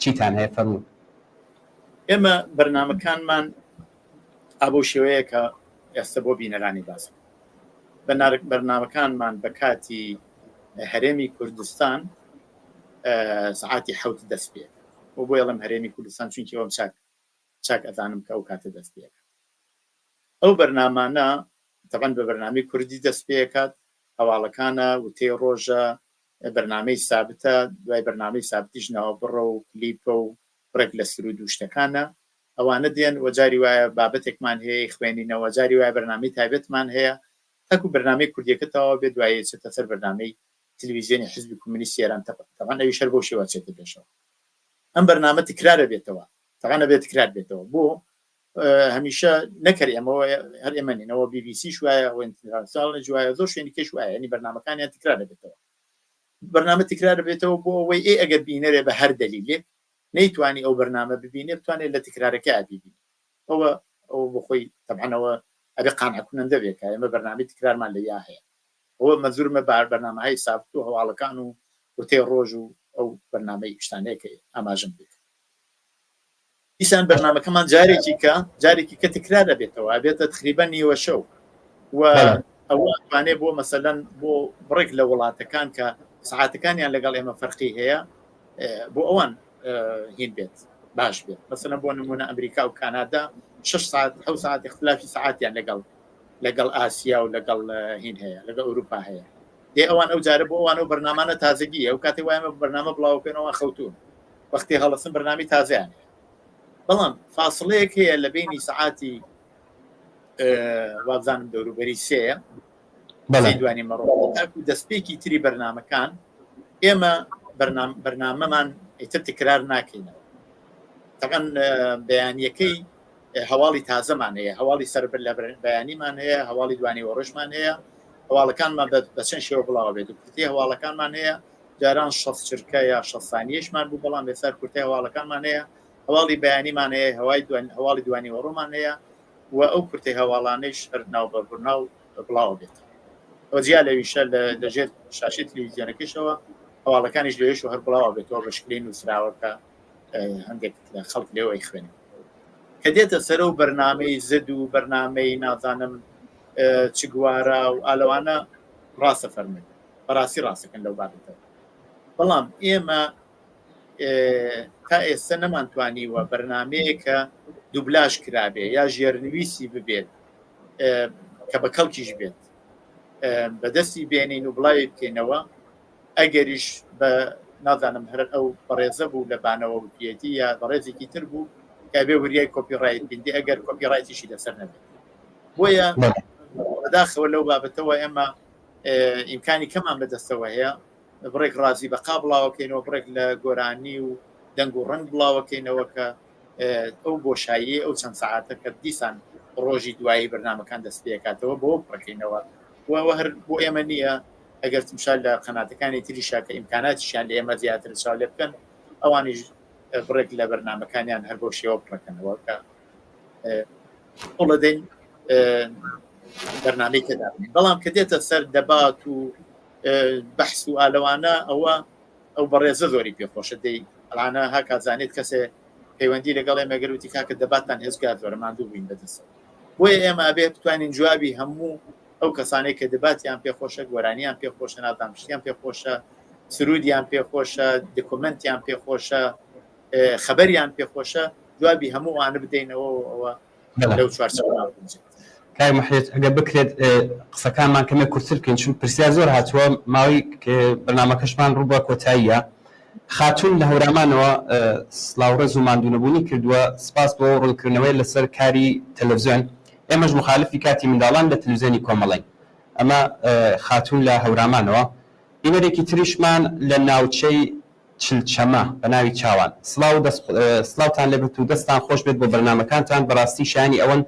A: چیتان هەیە فەرموون.
B: ئێمە بەرنامەکانمان ئابۆ شێوەیە کە ئێستا بۆ بینەرانی باسن بەرنامەکانمان بە کاتی هەرێمی کوردستان سعاتی حەوت دەست پێ و بۆ ئەڵم هەرێمی کوردستان چونکی ئەوم چاک ئەزانم کە ئەو کاتە دەست پێەکە ئەو بەرنامانە تەبەن بە بەرنامەی کوردی دەست پێکات هەواڵەکانە و تێ ڕۆژە بەرنامەی سابتە دوای بەرنامەی سابتیش ناوە بڕە و کلیپە و بڕێک لە سرود و شتەکانە ئەوانە دێن وەجاری وایە بابەتێکمان هەیە خوێنینەوە جاری وایە بەرنامەی تایبەتمان هەیە تاکو بەرنامەی کوردیەکەتەوە بێ دوایە چێتە سەر بەرنامەی تلویزیۆنی حزبی کۆمونیستی ئێران تەبەن ئەوی شەر بۆ شێوە چێتە پێشەوە ئەم بەرنامە تکرارە بێتەوە تەبەنە بێت تکرار بێتەوە بۆ هەمیشە نەکرد ئەمەوە هەر ئێمەنینەوە BBC شوایە و ئینتەرناسیۆناڵ جوایە زۆر شوێنی کەش وایە ینی بەرنامەکانیان تکرارە بێتەوە بەرنامە تکرارە بێتەوە بۆ ئەوەی ئەگەر بینەرێ بە هەر دەلیلێک نەیتوانی ئەو بەرنامە ببینێ بتوانێت لە تکرارەکە ئابیبین ئەوە بۆ خۆی تەبعەنەوە ئەبێ قانعکونەندە بێت کە ئێمە بەرنامەی تکرارمان لە یا هەیە ئەوە مەزورمە بەرنامەهای سابت و هەواڵەکان و تێ ڕۆژ و ئەو بەرنامەی شتانەیە ئاماژەم بێت دیسان بەرنامەکەمان جارێکی کە تکرارە بێتەوە بێتە تقریبا نیوە شەو و ئەوە توانێت بۆ مەسەلەن بۆ بڕێک لە وڵاتەکان کە سعاتەکانیان لەگەڵ ئێمە فەرقی هەیە بۆ ئەوان هین بێت باش بێت مەسەلەن بۆ نمونە ئەمریکا و کانادا 6 ساعت 7 ساعت اختلافی ساعتیان لەگەڵ ئاسیا و لەگەڵ هین هەیە لەگەڵ ئەوروپا هەیە دێ ئەوان ئەو جارە بۆ ئەوان و بەرنامانە تازگیە ئەو کاتێک وایمە بەرنامە بڵاوکەنەوە خەوتون وەختی هەڵەسن بەرنامی تازیان بەڵام فاصلەیەک هەیە لە بینی سعاتی وابزانم دەوروبەری سێە دوانی مەڕۆ تاکو دەستپێکی تری بەرنامەکان ئێمە بەرنامەمان ئیتر تکرار ناکەینەوە تەقەن بەیانیەکەی هەواڵی تازەمان هەیە هەواڵی سەر لە بەیانیمان هەیە هەواڵی دوانی وەڕۆژمان هەیە هەواڵەکانمان بە چەند شێوە بڵاوە بێت و کورتی هەواڵەکانمان هەیە جاران 6 چرکە یا 6 سانیەشمان بوو بەڵام بێسەر کورتی هەواڵەکانمان هەیە هەواڵی بەیانیمان هەیە هەواڵی دوانی وەڕۆمان هەیە و ئەو کورتی هەواڵانەیش هەر ناو بەڕناو بڵاو بێت ئەو جیا لەویشە لەژێر شاشی تلویزیۆنەکەشەوە هەواڵەکانیش لێش و هەر بڵاوە بێتەوە بە شکلی نووسراوەکە هەندێک لە خەڵک لێوەی خوێنێ کە دێتە سەرە و بەرنامەی زد و بەرنامەی نازانم چگوارە و ئالەوانە ڕاستە فەرمێن بەڕاستی ڕاستەکەن لەو بابەتە بەڵام ئێمە تا ئێستا نەمانتوانیوە بەرنمەیەکە دوبلاژ کرابێ یا ژێرنویسی ببێت کە بە کەڵکیش بێت بەدەستی بێنین و بڵاوی بکەینەوە ئەگەریش بە نازانم هەر ئەو بەڕێزە بوو لە بانەوە وتێتی یا بەڕێزێکی تر بوو کە بێ وریای کۆپیڕایت بندی ئەگەر کۆپیڕایتیشی لەسەر نەبێت بۆیە بەداخەوە لەو بابەتەوە ئێمە ئیمکانی کەمان بەدەستەوە هەیە بڕێک ڕازی بەقا بڵاوەکەینەوە بڕێک لە گۆرانی و دەنگ و ڕنگ بڵاوەکەینەوە کە ئەو بۆشایی ئەو چەند ساعاتە کە دیسان ڕۆژی دوایی بەرنامەکان دەست پێکاتەوە بۆ بڕەکەینەوە وەوە هەر بۆ ئێمە نییە ئەگەر تمشال لە قەناتەکانی تریشا کە ئیمکاناتیشیان لە ئێمە زیاتر چاو لێ بکەن ئەوانیش بڕێک لە بەرنامەکانیان هەر بۆ شێوە بڕەکەنەوە کە وڵەدەین بەرنامەی تێدا بەڵام کە دێتە سەر دەبات و بەحس و ئالەوانە ئەو بەڕێزە زۆری پێخۆشە دەی ئەڵانە ها کاتزانێت کەسێ پەیوەندی لەگەڵ ئێمەگەروتی کاکە دەباتان هێزگار زۆرە ماندوو بووین بەدەسەوە بۆیە ئێمە ئەبێ بتوانین جوابی هەموو ئەو کەسانێک کە دەباتیان پێخۆشە گۆرانیان پێخۆشە نادامشتیان پێخۆشە سرودیان پێخۆشە دکومنتیان پێخۆشە خەبەریان پێخۆشە جوابی هەموو وانە بدەینەوە ئەوە لەو چوارچەوە
A: کای محێت ئەگەر بکرێت قسەکانمان کەمێک کورتتر بکەین چون پرسیار زۆر هاتووە ماوەی بەرنامەکەشمان ڕوو بە کۆتاییە خاتون لە هەورامانەوە سڵاوڕێز و ماندوونەبوونی کردووە سپاس بۆ ڕوونکردنەوەی لەسەر کاری تەلەڤیزیۆن ئێمەش مخالفی کاتی منداڵان لە تەلەڤیزیۆنی کۆمەڵین ئەمە خاتون لە هەورامانەوە بینەرێکی تریشمان لە ناوچەی چلچەمە بە ناوی چاوان سڵاوتان لێبێت و دەستان خۆش بێت بۆ بەرنامەکانتان بەڕاستی شانی ئەوەن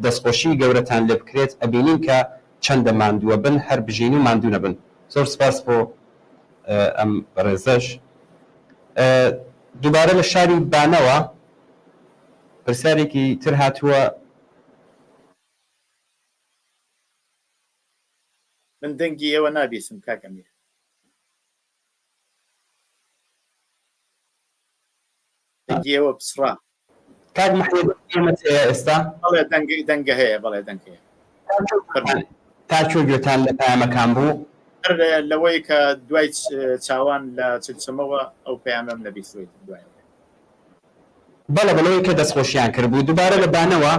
A: دەستخۆشی گەورەتان لێ بکرێت ئەبینین کە چەندە ماندووە بن هەر بژین و ماندوو نەبن زۆر سپاس بۆ ئەم بەڕێزەش دووبارە لە شاری بانەوە پرسیارێکی تر هاتووە
B: من دەنگی ئێوە نابیسم کاکەمیر دەنگی ئێوە پسڕا
A: کاک محمد ئێستا
B: بەڵێ دەنگە هەیە بەڵێ دەنگ هەیە
A: تا چۆ گوێتان لە پەیامەکان بوو
B: لەوەی کە دوای چاوان لە چلچەمەوە ئەو پەیامەم نەبیستوێت دوای
A: بەڵێ بەڵەوەی کە دەستخۆشیان کرد بوو دووبارە لە بانەوە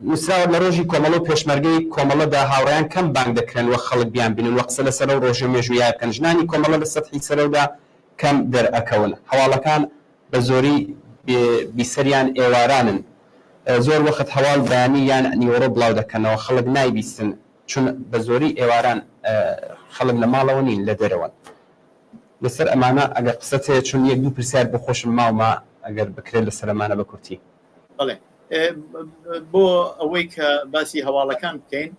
A: نووسراوە لە ڕۆژی کۆمەڵە و پێشمەرگەی کۆمەڵەدا هاوڕێیان کەم بانگ دەکرێن وە خەڵک بیان بینن وە قسە لەسەر و ڕۆژە مێژویان بکەن ژنانی کۆمەڵە لە سەتحی سەرەودا کەم دەرئەکەون هەواڵەکان بە زۆری بیسەریان ئێوارانن زۆر وەخت هەواڵ بەیانی یان نیوەڕۆ بڵاو دەکەنەوە خەڵک نایبیستن چون بە زۆری ئێواران خەڵک لە ماڵەوە نین لە دەرەوە لەسەر ئەمانە ئەگەر قسەت هەیە چون یەک دوو پرسیار بۆ خۆشم ماومە ئەگەر بکرێت لەسەر ئەمانە بە کورتی
B: بەڵێ بۆ ئەوەی کە باسی هەواڵەکان بکەین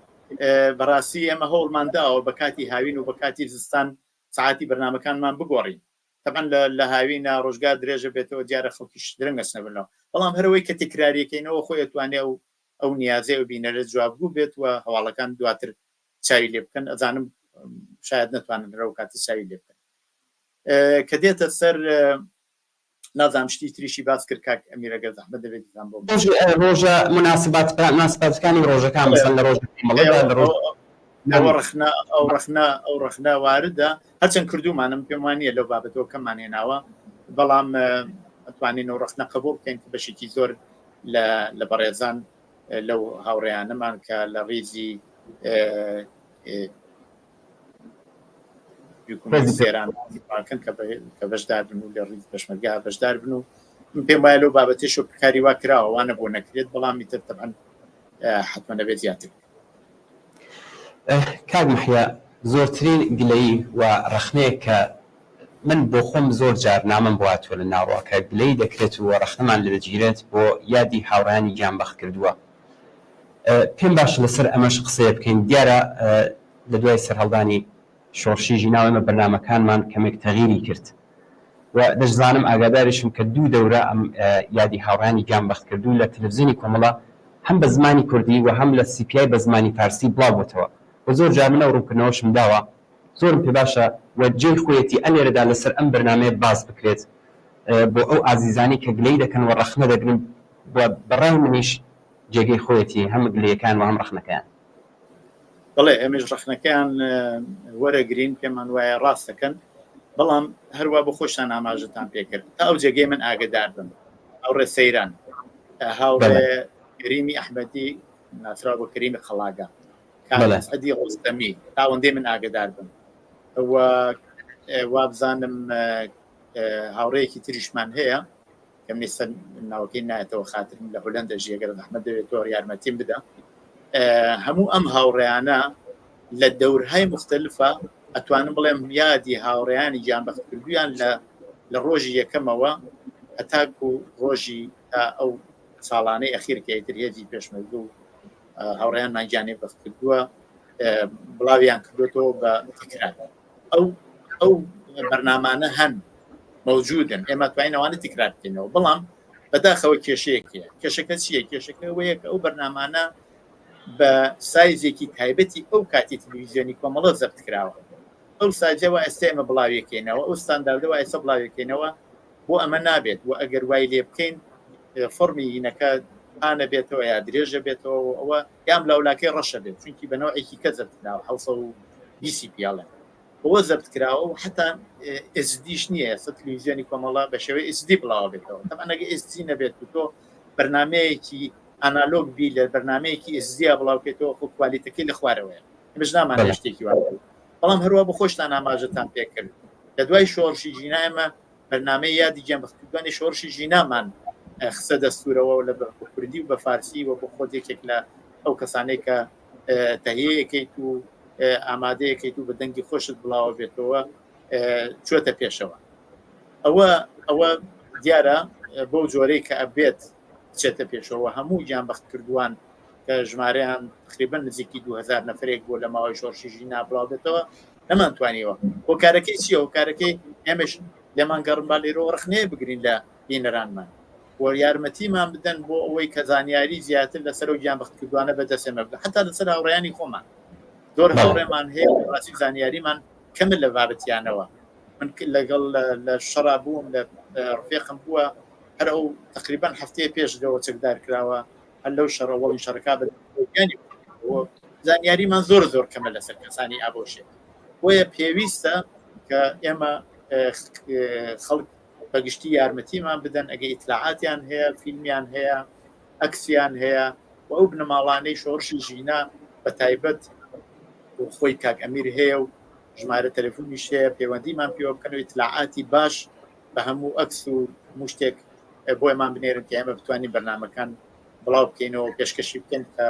B: بەڕاستی ئێمە هەوڵمانداوە بە کاتی هاوین و بە کاتی زستان ساعتی بەرنامەکانمان بگۆڕین طبعا لە هاوینە ڕۆژگار درێژە بێتەوە دیارە خەڵکیش درەنگەچنە بنەوە بەڵام هەرەوەی کە تکراریەکەینەوە خۆی ئەتوانێ ئەو نیازێ و بینەرە جوابگو بێت و هەواڵەکان دواتر چاوی لێ بکەن ئەزانم شاید نتوانن لەو کاتی چاوی لێ بکەن کە دێتە سەر نازام شتی تریشی باس کرد کاک ئەمیرەگەر زەحمەت دەبێت بۆ
A: ڕۆژە مناسباتەکانی ڕۆژەکان مەسەڵەن لە ڕۆژە
B: ئەو ڕەخنا واردە هەرچەند کردومانم پێم وانییە لەو بابەتەوە کەممان هێناوە بەڵام ئەتوانین ئەو ڕەخنە قبول بکەین کە بەشێکی زۆر لە بەڕێزان لەو هاوڕێیانەمان کە لە ڕیزی سێرانکەن کە بەشدار بن و لە ڕیز پێشمەرگا بەشدار بن و پێم وایە لەو بابەتێش و کاری وا کراوە وانە بۆ نەکرێت بەڵامی تر تەبعەن حتممە نەبێت زیاتر
A: کاک محیا زۆرترین گلەیی و ڕەخنەیە کە من بۆ خۆم زۆر جار نامم بواتوە لە ناوڕۆکە گلەی دەکرێت و ڕەخنەمان لەدەگیرێت بۆ یادی هاوڕانی گیانبەخت کردووە پێم باش لەسەر ئەمەش قسەیە بکەین دیارە لە دوای سەرهەڵدانی شۆڕشی ژیناوە ئەمە بەرنامەکانمان کەمێک تەغیری کرد و دەشزانم ئاگاداریشم کە 2 دەورە ئەم یادی هاوڕانی گیانبەخت کردو لە تەلەڤیزیۆنی کۆمەڵە هەم بە زمانی کوردی و هەم لە CPI بە زمانی فارسی بڵاو بووتەوە و زۆر جار منە ڕوونکردنەوەشم داوە زۆرم پێ باشە و جێی خۆیەتی ئەلێرەدا لەسەر ئەم بەرنامەیە باز بکرێت بۆ ئەو ئازیزانی کە گلەی دەکەن و ڕەخنە دەگرن بەڕای منیش جێگەی خۆیەتی هەم گلەیەکان و هەم ڕەخنەکەیان.
B: بەڵێ ئێمەش ڕەخنەکەیان وەرەگرین پێمان وایە ڕاست دەکەن بەڵام هەروە بە خۆشتان ئاماژەتان پێکرد تا ئەو جێگەی من ئاگدار بم ئەو ڕێسەیران هاوڕێ کەریمی ئەحمەدی ناسراو بۆ کەریمی خەڵاگا کاڵەسعەدی ڕۆستەمی تا ئەوەندەی من ئاگدار بم وا بزانم هاوڕەیەکی تریشمان هەیە کە میسە ناوەکەی نایەتەوە خاترم لە هۆلەندە ژێگەر ئەحمەد دەوێت تۆ یارمەتیم بدە هەموو ئەم هاوڕێیانە لە دەورهای مختلفە ئەتوانم بڵێم یادی هاوڕێیانی گیانبەخت کردویان لە ڕۆژی یەکەمەوە هەتاکو ڕۆژی تا ئەو ساڵانەی ئەخیر کە ئیتر هێزی پێشمەرگ و هاوڕێیانمان گیانی بەخت کردووە بڵاویان کردوێتەوە بە تکرار ئەو بەرنامانە هەن موجودن ئێمە توانینەوانە تکرار بکەینەوە بەڵام بەداخەوە کێشەیەکیە کێشەکە چییە کێشەکە ئەوەیە کە ئەو بەرنامانە بە سایزێکی تایبەتی ئەو کاتی تەلەڤیزیۆنی کۆمەڵە زەبت کراوە ئەو ساجەوە ئێستا ئێمە بڵاویەکەینەوە ئەو ستانداردەوە ئێستا بڵاویەکەینەوە بۆ ئەمە نابێت و ئەگەر وای لێ بکەین فۆرمی هینەکە ئانە بێتەوە یا درێژە بێتەوە ئەوە یام لاولاکەی ڕەشە بێت چونکی بەنەوەیەکی کە زەبت کراوە 720 پیاڵە بۆ زەبت کراوە و حتا ئSDش نییە ئێستا تەلەڤیزیۆنی کۆمەڵە بە شێوەی SD بڵاوە بێتەوە تەمان ئەگە SD نەبێت تۆ بەرنمەیەکی ئانالۆگ بی لە بەرنمەیەکی SD بڵاوکێتەوە خۆ کوالیتەکەی لە خوارەوەیە ئێمەش نامانە شتێکی وایە بەڵام هەروە بە خۆشتان ئاماژەتان پێکرد لە دوای شۆڕشی ژینا ئێمە بەرنامەی یادی گیانبەختکردنی شۆڕشی ژینامان خسە دەستورەوە لە کوردی و بە فارسی و بۆ خۆتێکێک لە ئەو کەسانەی کە تەهیەیەکەیت و ئامادەیەکەیت و بە دەنگی خۆشت بڵاوە بێتەوە چۆتە پێشەوە ئەوە دیارە بۆ جۆرەی کە ئەبێت چێتە پێشەوە هەموو گیانبەخت کردووان کە ژمارەیان تقریبەن نزیکی 2000 نەفرێک بۆ لە ماوەی شۆڕشی ژینا بڵاوبێتەوە نەمانتوانیەوە بۆ کارەکەی چییە و کارەکەی ئێمەش لێمان گەڕمبا لێرەوە ڕخنەیە بگرین لە بینەرانمان وە یارمەتیمان بدەن بۆ ئەوەی کە زانیاری زیاتر لەسەر و گیانبەخت کردوانە بەدەستێمە بدە حتا لەسەر هاوڕێیانی خۆمان زۆر هاوڕێمان هەیە ڕاستی زانیاریمان کەمل لە بابەتیانەوە من لەگەڵ لە شەڕا بووم لە ڕفێقم بووە هەر ئەو تقریبان هەفتەیە پێش لەوە چەکدار کراوە هەر لەو شەڕەوەڵی شەڕەکە بەیانی زانیاریمان زۆر کەمە لەسەر کەسانی ئابۆشێ بۆیە پێویستە کە ئێمە خەڵک بەگشتی یارمەتیمان بدەن ئەگە ئیتلاعاتیان هەیە فیلمیان هەیە ئەکسیان هەیە و ئەو بنەماڵانەی شۆڕشی ژینا بە تایبەت خۆی کاک ئەمیر هەیە و ژمارە تەلەفۆنیش هەیە پەیوەندیمان پێوە بکەن و ئیتلاعاتی باش بە هەموو ئەکس و هەموو شتێک بۆیمان بنێرن کە ئێمە بتوانین بەرنامەکان بڵاو بکەینەوە پێشکەشی بکەین کە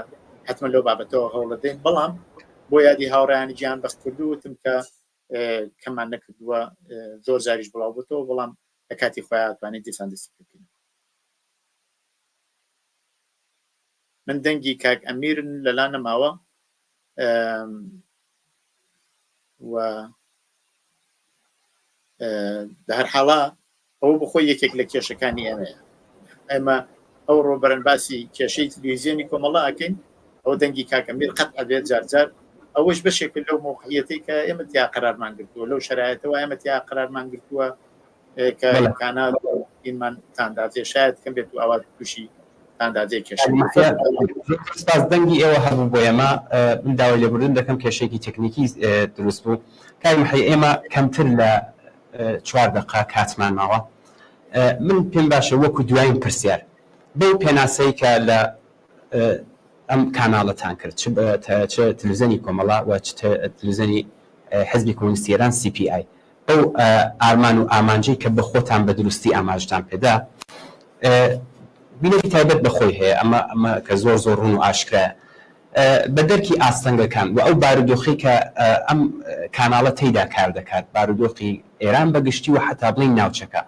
B: حتمما لەو بابەتەوە هەوڵ دەدەین بەڵام بۆ یادی هاوڕێیانی گیانبەخت کردووتم کە کەمان نەکردووە زۆر جاریش بڵاو بووتەوە بەڵام لە کاتی خۆیان توانێت دیسان دەستی بکەین من دەنگی کاک ئەمیرن لەلا نەماوە و لە هەر حاڵا ئەوە بخۆی یەکێک لە کێشەکانی ئێمە ئەو ڕۆبەرن باسی کێشەی تەلەڤیزیۆنی کۆمەڵە ئەکەین ئەو دەنگی کاک ئەمیر قەت ئەبێت جارجار ئەوەش بەشێک لەو موقعیەتی کە ئێمە تیا قەرارمان گرتووە لەو شەرایەتەوە ئێمە تیا قەرارمان گرتووە کە کانال ئینمان تاندازێ شاید کەم بێت و ئاوات تووشی تاندازەی کێشەی
A: سپاس دەنگی ئێوە هەبوو بۆ ئێمە من داوای لێبوردن دەکەم کێشێکی تەکنیکی دروست بوو کاری محی ئێمە کەمتر لە 4 دقیقە کاتمان ماوە من پێم باشە وەکو دوایین پرسیار بەو پێناسەی کە لە ئەم کاناڵەتان کرد چ تەلەڤیزیۆنی کۆمەڵە و چ تەلەڤیزیۆنی حزبی کۆمونیستی ئێران CPI ئەو ئارمان و ئامانجەی کە بە خۆتان بە دروستی ئاماژتان پێدا بینەری تایبەت بەخۆی هەیە ئەمە کە زۆر ڕوون و ئاشکرایە بە دەرکی ئاستەنگەکان و ئەو بارودۆخی کە ئەم کاناڵە تێیدا کار دەکات بارودۆخی ئێران بەگشتی و حتا بڵین ناوچەکە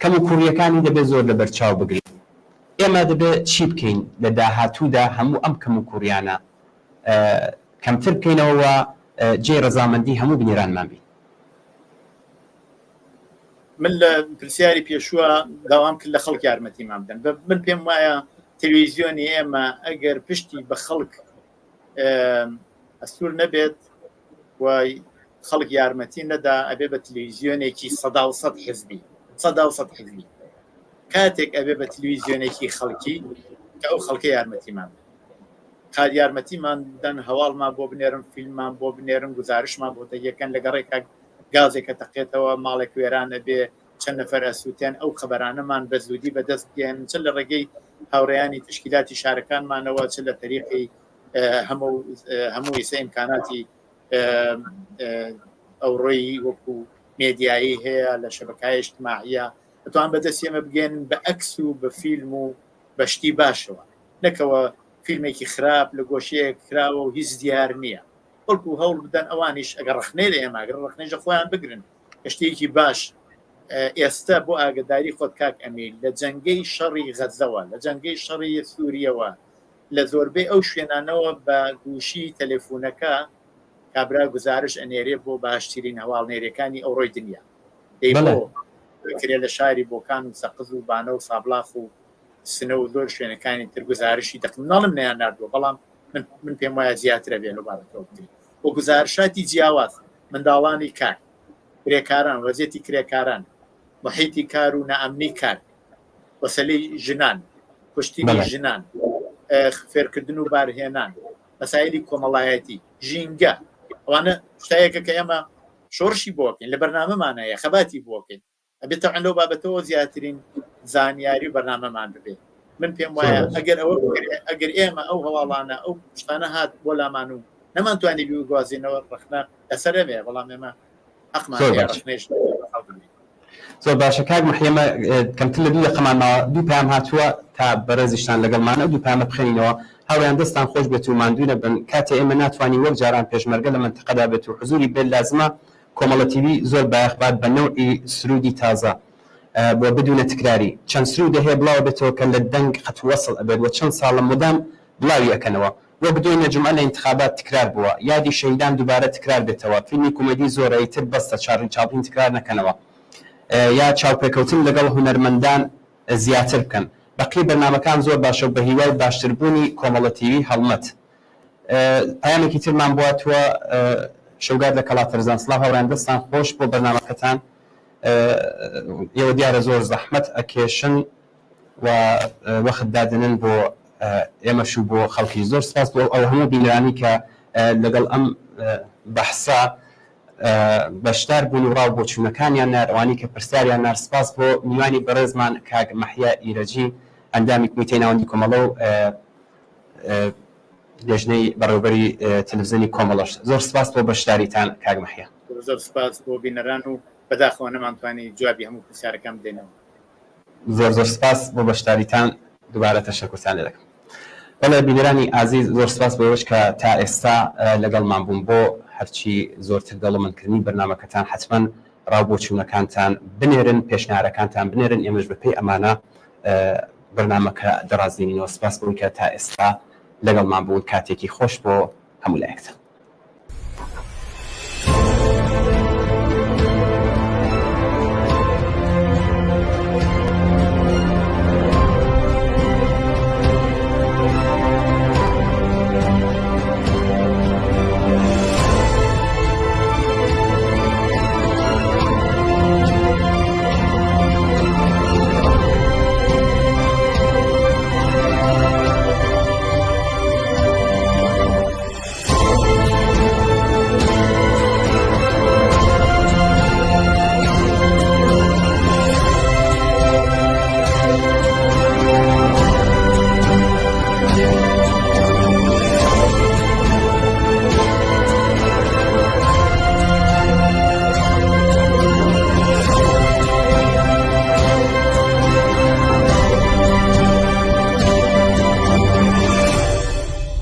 A: کەم و کوڕیەکانی دەبێت زۆر لە بەرچاو بگرین ئێمە دەبێت چی بکەین لە داهاتوودا هەموو ئەم کەم و کوڕیانە کەمتر بکەینەوە جێ ڕەزامەندی هەموو بنێرانمان بین
B: من لە پرسیاری پێشووە داوام کرد لە خەڵک یارمەتیمان بدەن من پێم وایە تەلەڤیزیۆنی ئێمە ئەگەر پشتی بە خەڵک ئەسوور نەبێت وای خەڵک یارمەتی نەدا ئەبێ بە تەلەڤیزیۆنێکی 100% حزبی 100% حزبی کاتێک ئەبێ بە تەلەڤیزیۆنێکی خەڵکی کە ئەو خەڵکە یارمەتیمان قاد یارمەتیمان دەن هەواڵمان بۆ بنێرم فیلممان بۆ بنێرم گزارشمان بۆ تەیەکەن لەگەڕێکا گازێکە تەقێتەوە ماڵێک وێرانە بێ چەند نەفەر ئەسووتیان ئەو خەبەرانەمان بە زودی بەدەست بگێن چ لە ڕێگەی هاوڕێیانی تشکیلاتی شارەکانمانەوە چ لە تەریقی هەموو ئیسە ئیمکاناتی ئەو ڕۆی وەکو مێدیایی هەیە لە شەبەکای اجتماعیە دەتوان بەدەست ئێمە بگەن بە ئەکس و بە فیلم و بەشتی باشەوە نەکەوە فیلمێکی خراپ لە گۆشەیەک کراوە و هیچ دیار نییە بەڵکو هەوڵ بدەن ئەوانیش ئەگەر ڕخنەی لە ئێماگەر ڕخنەیژە خۆیان بگرن شتێکی باش ئێستا بۆ ئاگداری خۆت کاک ئەمیر لە جەنگەی شەڕی غەزەوە لە جەنگەی شەڕی سووریەوە لە زۆربەی ئەو شوێنانەوە بە گوشی تەلێفۆنەکە کابرا گزارش ئەنێرێ بۆ باشترین هەواڵنێریەکانی ئەو ڕۆی دنیا کرێ لە شاری بۆکان و سەقز و بانە و سابلاخ و سنە و زۆر شوێنەکانی تر گزارشی دەخناڵم نیان نردووە بەڵام من پێم وایە زیاترە بێن و بابەتەوە بکرێت بۆ گزارشاتی جیاواز منداڵانی کار کرێکاران وەزیەتی کرێکاران محیتی کار و نەئەمنی کار وەسەلەی ژنان کوشتنی ژنان فێرکردن و بارهێنان مەسایلی کۆمەڵایەتی ژینگە ئەوانە شتایەکە کە ئێمە شۆڕشی بۆکەین لە بەرنامەمانەیە خەباتی بۆکەین ئەبێت تەعەن لەو بابەتەوە زیاترین زانیاری و بەرنامەمان ببێت من پێم وایە ئەگەر ئێمە ئەو هەواڵانە ئەو شتانە هات بۆ لامان و نەمانتوانی بیگوازینەوە ڕخنە لەسەرە بێ بەڵام ئێمە حەقمان ڕخنەش
A: زۆر باشە کاک محەممە کەمتر لە دوو دقەمانەوە دوو پام هاتووە تا بەرەزیشتان لەگەڵمانە دوو پامە بخێنینەوە هەوریان دەستان خۆش بێت و ماندوونە بن کاتێ ئێمە ناتوانین وەک جاران پێشمەرگە لە منتەقەدا بێت و حزوری بێت لازمە کۆمەڵە تیوی زۆر بایەخبات بە نەوعی سرودی تازە بۆ بدونە تکراری چەند سرود هەیە بڵاو بێتەوە کە لە دەنگ قەت وەسڵ ئەبێت وە چەند ساڵە مدام بڵاوی ئەکەنەوە وەک دوێنێ جمعە لە انتخابات تکرار بووە یادی شەیدان دووبارە تکرار بێتەوە فیلمی کۆمەدی زۆرەی تر بەستە چاپین تکرار نەکەنەوە یا چاوپێکەوتن لەگەڵ هونەرمەندان زیاتر بکەن بەقی بەرنامەکان زۆر باشە بە هیوای باشتربوونی کۆمەڵە تیوی هەڵمەت پایانێکی ترمان بواتوە شەوگار لە کەڵاتەرزان سڵاو هەوڕان دەستان خۆش بۆ بەرنامەکەتان ئێوە دیارە زۆر زەحمەت ئەکێشن و وەخت دادنن بۆ ئێمەش و بۆ خەڵکی زۆر سپاس بۆ ئەو هەموو بینرانی کە لەگەڵ ئەم بەحسا بەشدار بوون و ڕاو بۆ چوونەکانیان ناروانی کە پرسیاریان نار سپاس بۆ میوانی بەڕێزمان کاک مەحیا ئیرەجی ئەندامی کمیتەی ناوەندی کۆمەڵە و لێژنەی بەڕێوەبەری تەلەڤیزیۆنی کۆمەڵەش زۆر سپاس بۆ بەشداریتان کاک مەحیا
B: زۆر سپاس بۆ بینەران و بەداخەوە نەمانتوانی جوابی هەموو پرسیارەکان بدەینەوە
A: زۆر سپاس بۆ بەشداریتان دووبارە تەشەکورتان لێ دەکەم بەڵێ بینەرانی ئازیز زۆر سپاس بۆەوەش کە تا ئێستا لەگەڵمان بوون بۆ هەرچی زۆرتر دەوڵەمەندکردنی بەرنامەکەتان حتمەن ڕاو بۆ چوونەکانتان بنێرن پێشنیارەکانتان بنێرن ئێمەش بەپێی ئەمانە بەرنامەکە دەڕازێنینەوە سپاس بوون کە تا ئێستا لەگەڵمان بوون کاتێکی خۆش بۆ هەموو لایەکتان